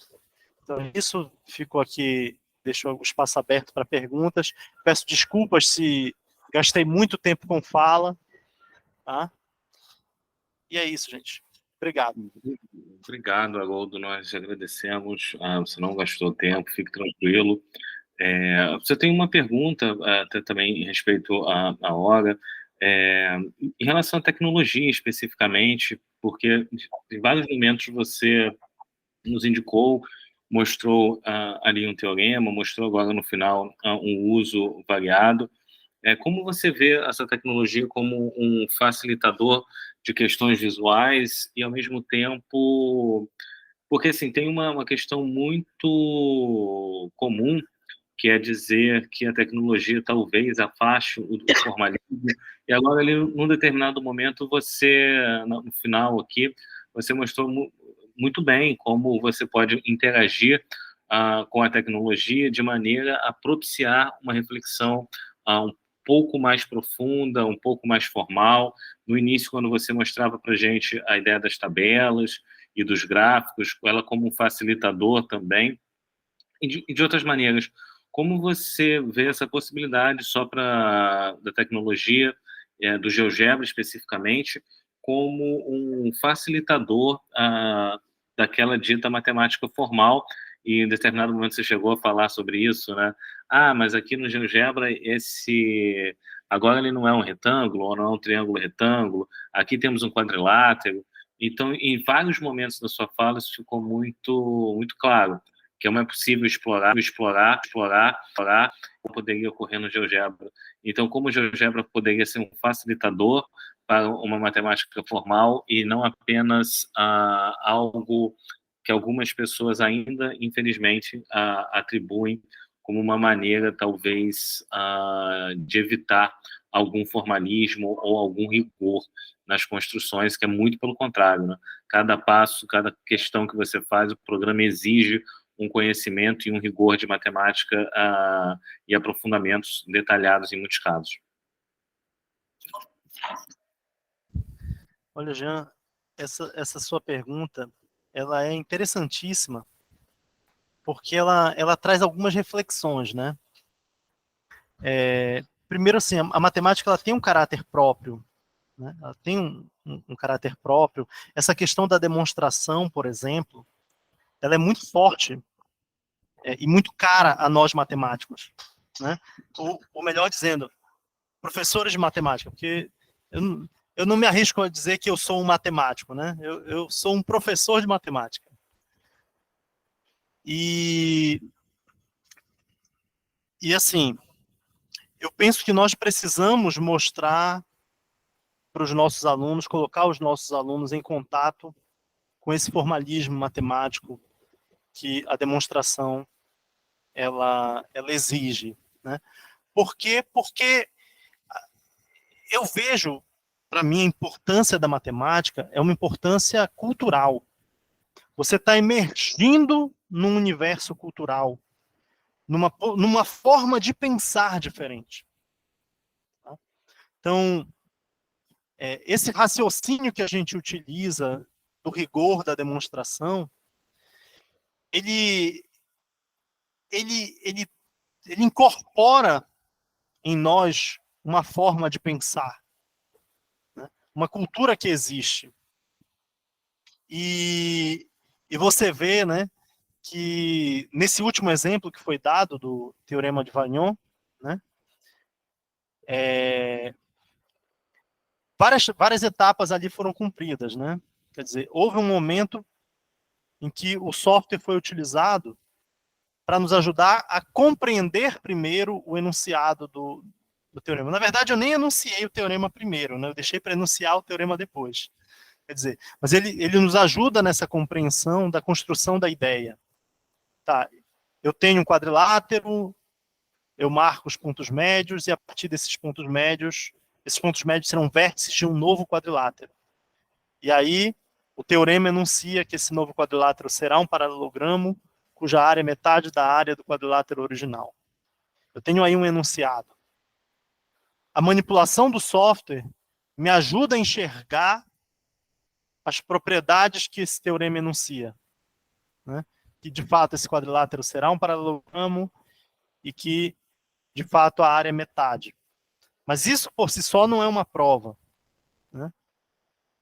Então, isso ficou aqui, deixo o espaço aberto para perguntas. Peço desculpas se gastei muito tempo com fala. Tá? E é isso, gente. Obrigado. Obrigado, Haroldo. Nós agradecemos. Você não gastou tempo, fique tranquilo. Você tem uma pergunta até também em respeito à hora. Em relação à tecnologia especificamente, porque em vários momentos você nos indicou, mostrou ali um teorema, mostrou agora no final um uso variado. Como você vê essa tecnologia como um facilitador de questões visuais e, ao mesmo tempo, porque assim, tem uma questão muito comum, que é dizer que a tecnologia talvez afaste o formalismo, e agora ali, num determinado momento, você, no final aqui, você mostrou muito bem como você pode interagir com a tecnologia de maneira a propiciar uma reflexão um pouco mais profunda, um pouco mais formal. No início, quando você mostrava para a gente a ideia das tabelas e dos gráficos, ela como um facilitador também, e de outras maneiras. Como você vê essa possibilidade só da tecnologia, do GeoGebra especificamente, como um facilitador daquela dita matemática formal? E em determinado momento você chegou a falar sobre isso, né? Mas aqui no GeoGebra agora ele não é um retângulo, ou não é um triângulo retângulo, aqui temos um quadrilátero. Então, em vários momentos da sua fala, isso ficou muito, muito claro, que não é possível explorar, poderia ocorrer no GeoGebra. Então, como o GeoGebra poderia ser um facilitador para uma matemática formal e não apenas algo que algumas pessoas ainda, infelizmente, atribuem como uma maneira, talvez, de evitar algum formalismo ou algum rigor nas construções, que é muito pelo contrário, né? Cada passo, cada questão que você faz, o programa exige um conhecimento e um rigor de matemática e aprofundamentos detalhados em muitos casos. Olha, Jean, essa sua pergunta, ela é interessantíssima, porque ela traz algumas reflexões, né? Primeiro, assim, a matemática ela tem um caráter próprio, né? Ela tem um caráter próprio. Essa questão da demonstração, por exemplo, ela é muito forte e muito cara a nós matemáticos, né? Ou melhor dizendo, professores de matemática, porque eu não me arrisco a dizer que eu sou um matemático, né? Eu sou um professor de matemática. E assim, eu penso que nós precisamos mostrar para os nossos alunos, colocar os nossos alunos em contato com esse formalismo matemático que a demonstração ela exige, né? Por quê? Porque eu vejo, para mim, a importância da matemática é uma importância cultural. Você está emergindo num universo cultural, numa forma de pensar diferente. Tá? Então, esse raciocínio que a gente utiliza do rigor da demonstração, ele incorpora em nós uma forma de pensar, né? Uma cultura que existe. E você vê, né, que nesse último exemplo que foi dado do Teorema de Vagnon, né, várias etapas ali foram cumpridas, né? Quer dizer, houve um momento em que o software foi utilizado para nos ajudar a compreender primeiro o enunciado do teorema. Na verdade, eu nem enunciei o teorema primeiro, né? Eu deixei para enunciar o teorema depois. Quer dizer, mas ele nos ajuda nessa compreensão da construção da ideia. Tá, eu tenho um quadrilátero, eu marco os pontos médios, e a partir desses pontos médios serão vértices de um novo quadrilátero. E aí, o teorema enuncia que esse novo quadrilátero será um paralelogramo, cuja área é metade da área do quadrilátero original. Eu tenho aí um enunciado. A manipulação do software me ajuda a enxergar as propriedades que esse teorema enuncia, né? Que, de fato, esse quadrilátero será um paralelogramo e que, de fato, a área é metade. Mas isso, por si só, não é uma prova, né?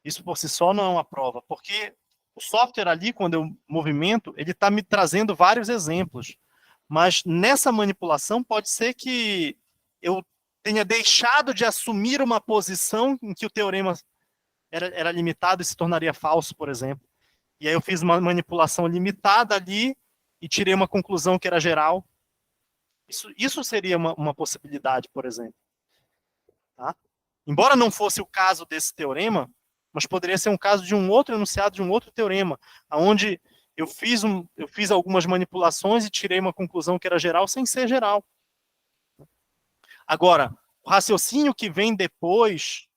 Isso, por si só, não é uma prova, porque o software ali, quando eu movimento, ele está me trazendo vários exemplos. Mas nessa manipulação, pode ser que eu tenha deixado de assumir uma posição em que o teorema era limitado e se tornaria falso, por exemplo. E aí eu fiz uma manipulação limitada ali e tirei uma conclusão que era geral. Isso seria uma possibilidade, por exemplo. Tá? Embora não fosse o caso desse teorema, mas poderia ser um caso de um outro enunciado de um outro teorema, onde eu fiz algumas manipulações e tirei uma conclusão que era geral sem ser geral. Agora, o raciocínio que vem depois,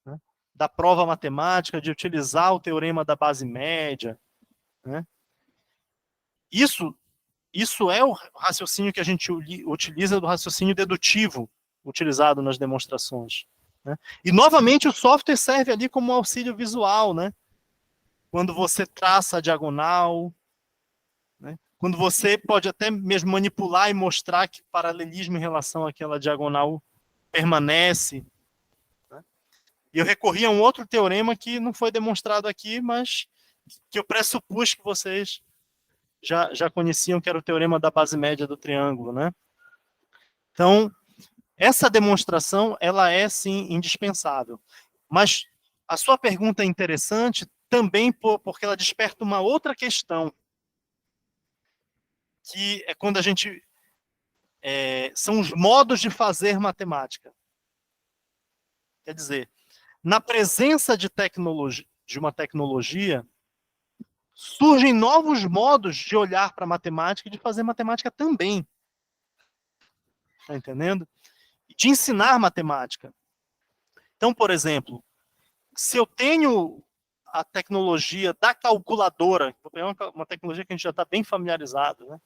né, da prova matemática, de utilizar o teorema da base média, né, isso é o raciocínio que a gente utiliza do raciocínio dedutivo, utilizado nas demonstrações. Né? E, novamente, o software serve ali como auxílio visual, né? Quando você traça a diagonal, né? Quando você pode até mesmo manipular e mostrar que o paralelismo em relação àquela diagonal permanece. Né? E eu recorri a um outro teorema que não foi demonstrado aqui, mas que eu pressupus que vocês já conheciam, que era o teorema da base média do triângulo, né? Então, essa demonstração, ela é, sim, indispensável. Mas a sua pergunta é interessante também porque ela desperta uma outra questão, que é quando a gente... são os modos de fazer matemática. Quer dizer, na presença de uma tecnologia, surgem novos modos de olhar para a matemática e de fazer matemática também. Está entendendo? De ensinar matemática. Então, por exemplo, se eu tenho a tecnologia da calculadora, vou pegar uma tecnologia que a gente já está bem familiarizado, né?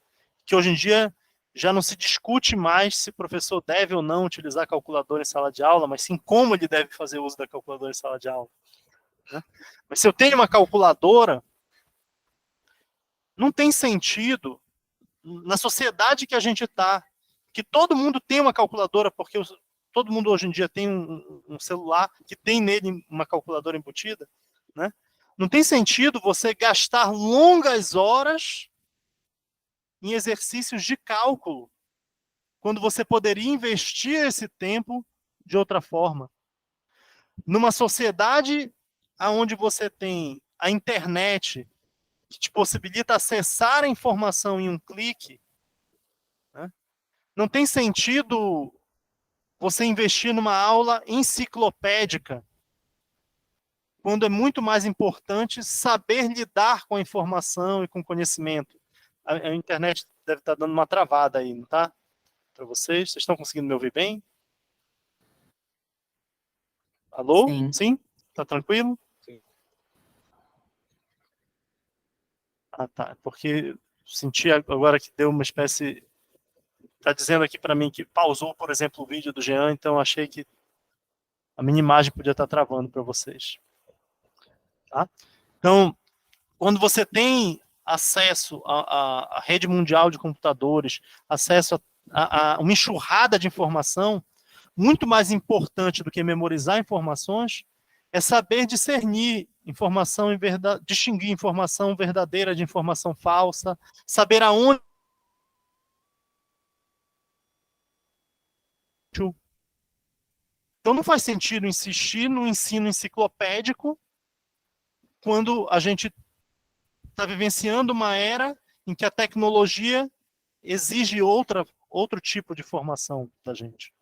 Que hoje em dia já não se discute mais se o professor deve ou não utilizar a calculadora em sala de aula, mas sim como ele deve fazer uso da calculadora em sala de aula. Né? Mas se eu tenho uma calculadora, não tem sentido, na sociedade que a gente está, que todo mundo tem uma calculadora, porque todo mundo hoje em dia tem um celular que tem nele uma calculadora embutida, né? Não tem sentido você gastar longas horas em exercícios de cálculo, quando você poderia investir esse tempo de outra forma. Numa sociedade onde você tem a internet, que te possibilita acessar a informação em um clique, né? Não tem sentido você investir numa aula enciclopédica, quando é muito mais importante saber lidar com a informação e com o conhecimento. A internet deve estar dando uma travada aí, não está? Para vocês? Vocês estão conseguindo me ouvir bem? Alô? Sim. Sim? Tá tranquilo? Sim. Ah, tá. Porque senti agora que deu uma espécie... Está dizendo aqui para mim que pausou, por exemplo, o vídeo do Jean, então achei que a minha imagem podia estar travando para vocês. Tá? Então, quando você tem acesso à rede mundial de computadores, acesso a uma enxurrada de informação, muito mais importante do que memorizar informações é saber discernir informação distinguir informação verdadeira de informação falsa, saber aonde... Então não faz sentido insistir no ensino enciclopédico quando a gente está vivenciando uma era em que a tecnologia exige outro tipo de formação da gente.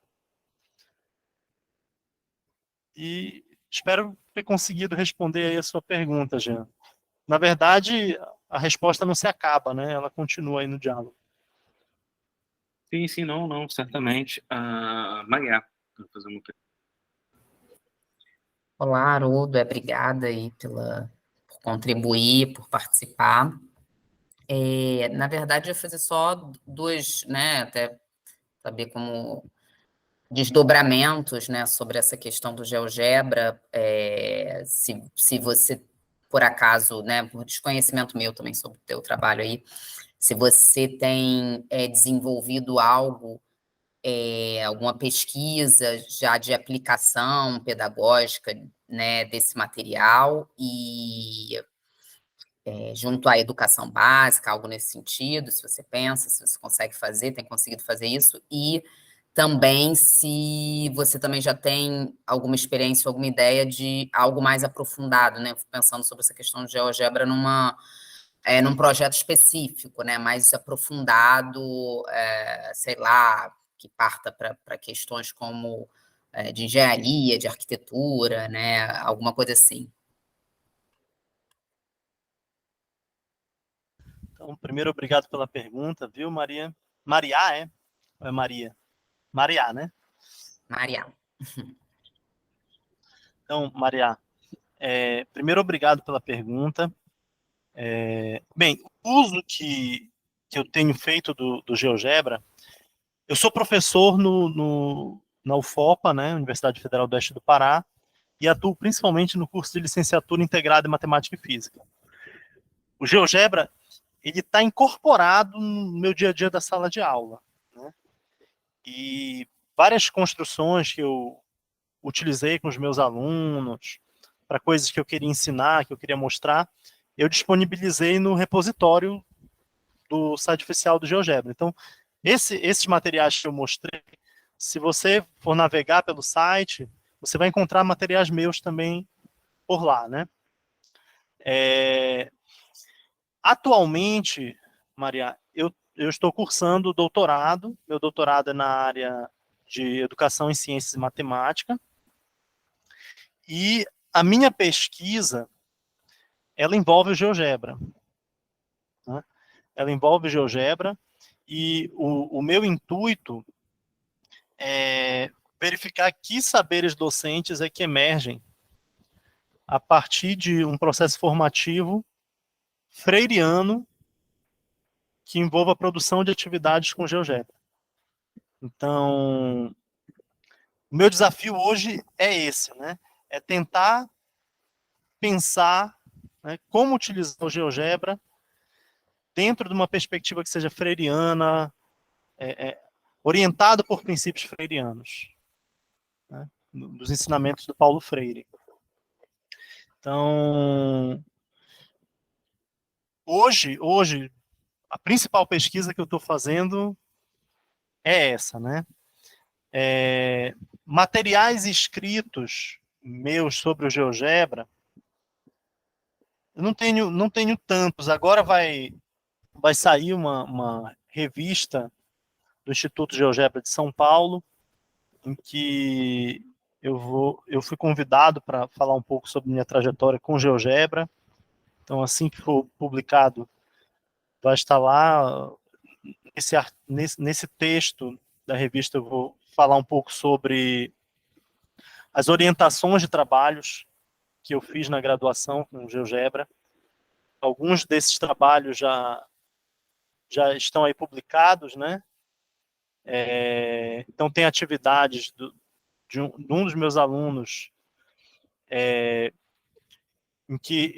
E espero ter conseguido responder aí a sua pergunta, Jean. Na verdade, a resposta não se acaba, né? Ela continua aí no diálogo. Sim, sim, não, certamente. Maria, vou fazer uma pergunta. Olá, Haroldo, obrigada aí por contribuir, por participar. Na verdade, eu ia fazer só duas, né, até saber como desdobramentos, né, sobre essa questão do GeoGebra, se você, por acaso, né, por desconhecimento meu também sobre o teu trabalho aí, se você tem desenvolvido algo, alguma pesquisa já de aplicação pedagógica, né, desse material e junto à educação básica, algo nesse sentido, se você pensa, se você consegue fazer, tem conseguido fazer isso, e também se você também já tem alguma experiência, alguma ideia de algo mais aprofundado, né? Pensando sobre essa questão de GeoGebra num projeto específico, né? Mais aprofundado, sei lá, que parta para questões como de engenharia, de arquitetura, né? Alguma coisa assim. Então, primeiro, obrigado pela pergunta, viu, Maria? Maria, é? Ou é Maria? Maria, né? Maria. Então, Maria, primeiro, obrigado pela pergunta. Bem, o uso que eu tenho feito do GeoGebra, eu sou professor na UFOPA, né, Universidade Federal do Oeste do Pará, e atuo principalmente no curso de licenciatura integrada em Matemática e Física. O GeoGebra, ele está incorporado no meu dia a dia da sala de aula, né? E várias construções que eu utilizei com os meus alunos, para coisas que eu queria ensinar, que eu queria mostrar, eu disponibilizei no repositório do site oficial do GeoGebra. Então, esses materiais que eu mostrei, se você for navegar pelo site, você vai encontrar materiais meus também por lá, né? Atualmente, Maria, eu estou cursando doutorado. Meu doutorado é na área de Educação em Ciências e Matemática. E a minha pesquisa, ela envolve o GeoGebra, né? Ela envolve o GeoGebra e o meu intuito é verificar que saberes docentes é que emergem a partir de um processo formativo freiriano que envolva a produção de atividades com GeoGebra. Então, o meu desafio hoje é esse, né? É tentar pensar, né, como utilizar o GeoGebra dentro de uma perspectiva que seja freiriana, orientado por princípios freirianos, né, dos ensinamentos do Paulo Freire. Então, hoje, a principal pesquisa que eu estou fazendo é essa, né? Materiais escritos meus sobre o GeoGebra, eu não tenho tantos. Agora vai sair uma revista do Instituto GeoGebra de São Paulo, em que eu fui convidado para falar um pouco sobre minha trajetória com GeoGebra. Então, assim que for publicado, vai estar lá. Nesse texto da revista, eu vou falar um pouco sobre as orientações de trabalhos que eu fiz na graduação com GeoGebra. Alguns desses trabalhos já estão aí publicados, né? Então, tem atividades de um dos meus alunos, em que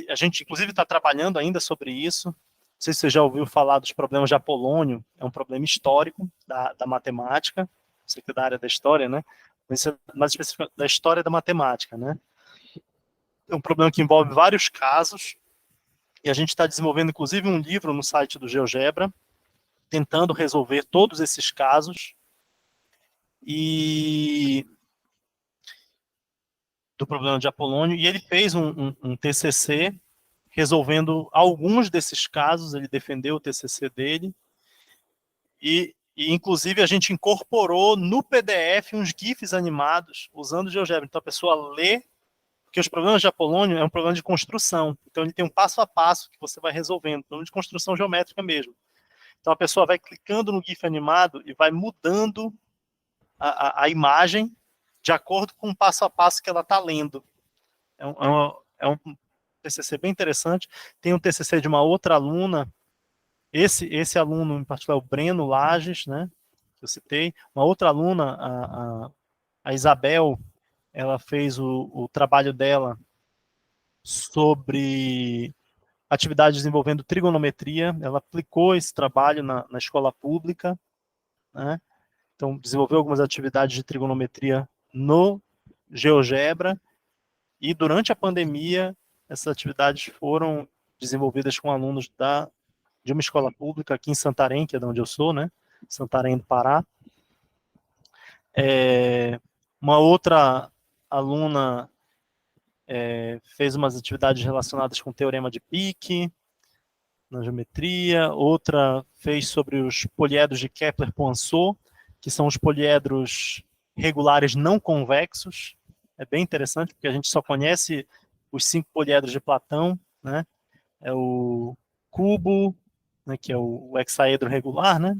a gente, inclusive, está trabalhando ainda sobre isso. Não sei se você já ouviu falar dos problemas de Apolônio, é um problema histórico da matemática, você que é da área da história, né? Mas mais específico da história da matemática, né? É um problema que envolve vários casos, e a gente está desenvolvendo, inclusive, um livro no site do GeoGebra, tentando resolver todos esses casos, e do problema de Apolônio, e ele fez um TCC resolvendo alguns desses casos, ele defendeu o TCC dele, e inclusive a gente incorporou no PDF uns GIFs animados usando o GeoGebra. Então a pessoa lê, porque os problemas de Apolônio é um problema de construção, então ele tem um passo a passo que você vai resolvendo, problema de construção geométrica mesmo. Então a pessoa vai clicando no GIF animado e vai mudando a imagem de acordo com o passo a passo que ela está lendo. É um TCC bem interessante. Tem um TCC de uma outra aluna, esse aluno em particular, o Breno Lages, né, que eu citei. Uma outra aluna, a Isabel, ela fez o trabalho dela sobre atividades envolvendo trigonometria. Ela aplicou esse trabalho na escola pública, né? Então, desenvolveu algumas atividades de trigonometria no GeoGebra, e durante a pandemia, essas atividades foram desenvolvidas com alunos de uma escola pública aqui em Santarém, que é de onde eu sou, né? Santarém do Pará. Uma outra aluna fez umas atividades relacionadas com o teorema de Peake, na geometria. Outra fez sobre os poliedros de Kepler-Poinsot, que são os poliedros regulares não convexos. É bem interessante, porque a gente só conhece os 5 poliedros de Platão, né? É o cubo, né, que é o hexaedro regular, né?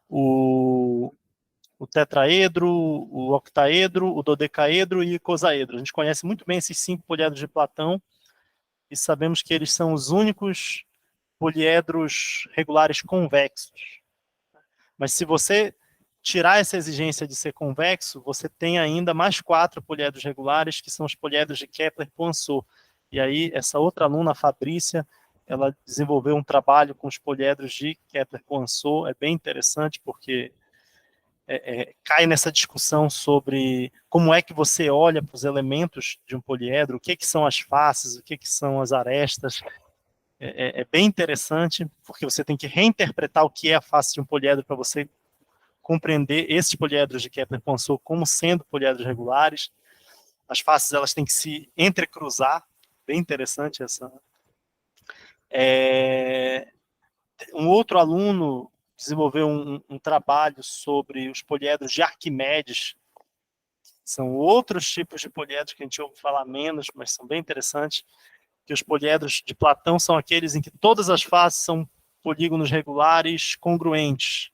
O tetraedro, o octaedro, o dodecaedro e o icosaedro. A gente conhece muito bem esses 5 poliedros de Platão e sabemos que eles são os únicos poliedros regulares convexos. Mas se você tirar essa exigência de ser convexo, você tem ainda mais 4 poliedros regulares, que são os poliedros de Kepler-Poinsot. E aí, essa outra aluna, a Fabrícia, ela desenvolveu um trabalho com os poliedros de Kepler-Poinsot. É bem interessante, porque cai nessa discussão sobre como é que você olha para os elementos de um poliedro, o que são as faces, o que são as arestas. É bem interessante, porque você tem que reinterpretar o que é a face de um poliedro para você compreender esses poliedros de Kepler-Poinsot como sendo poliedros regulares. As faces, elas têm que se entrecruzar. Bem interessante essa. Um outro aluno desenvolveu um trabalho sobre os poliedros de Arquimedes. São outros tipos de poliedros que a gente ouve falar menos, mas são bem interessantes. Que os poliedros de Platão são aqueles em que todas as faces são polígonos regulares congruentes.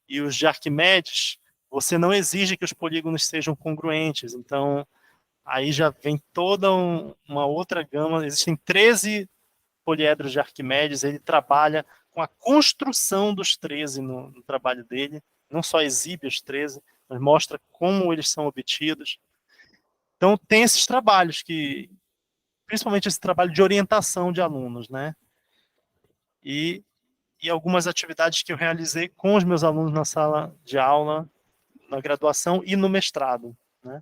E os de Arquimedes, você não exige que os polígonos sejam congruentes. Então, aí já vem toda uma outra gama. Existem 13 poliedros de Arquimedes. Ele trabalha com a construção dos 13 no trabalho dele. Não só exibe os 13, mas mostra como eles são obtidos. Então, tem esses trabalhos que, principalmente esse trabalho de orientação de alunos, né? E algumas atividades que eu realizei com os meus alunos na sala de aula, na graduação e no mestrado, né?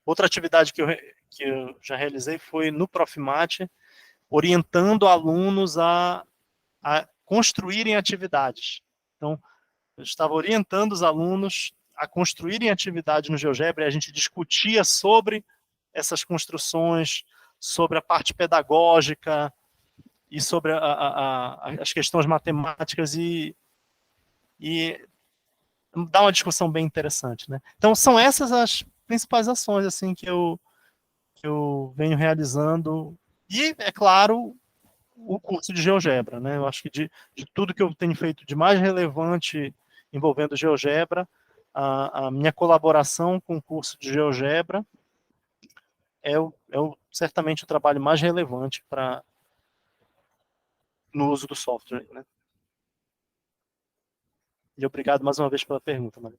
Outra atividade que eu já realizei foi no Profimate, orientando alunos a construírem atividades. Então, eu estava orientando os alunos a construírem atividades no GeoGebra e a gente discutia sobre essas construções, sobre a parte pedagógica e sobre as questões matemáticas e dá uma discussão bem interessante, né? Então, são essas as principais ações assim que eu venho realizando. E, é claro, o curso de GeoGebra, né? Eu acho que de tudo que eu tenho feito de mais relevante envolvendo GeoGebra, a minha colaboração com o curso de GeoGebra certamente o trabalho mais relevante no uso do software, né? E obrigado mais uma vez pela pergunta, Maria.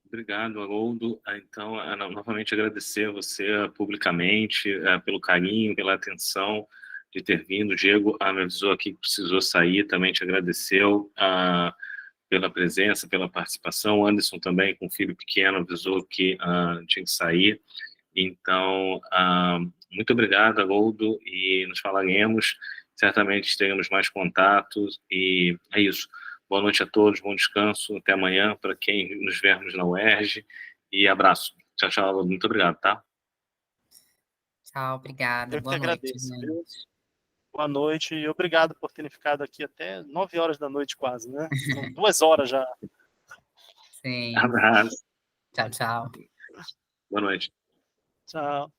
Obrigado, Haroldo. Então, novamente agradecer a você publicamente pelo carinho, pela atenção de ter vindo. O Diego me avisou aqui que precisou sair, também te agradeceu pela presença, pela participação. O Anderson também, com filho pequeno, avisou que tinha que sair. Então, muito obrigado, Haroldo, e nos falaremos. Certamente teremos mais contatos, e é isso. Boa noite a todos, bom descanso, até amanhã, para quem nos vermos na UERJ, e abraço. Tchau, tchau, Haroldo. Muito obrigado, tá? Tchau, obrigada. Eu que Boa noite, agradeço, gente. viu? Boa noite e obrigado por terem ficado aqui até 9 horas da noite quase, né? São 2 horas já. Sim. Abraço. Tchau, tchau. Boa noite. Tchau.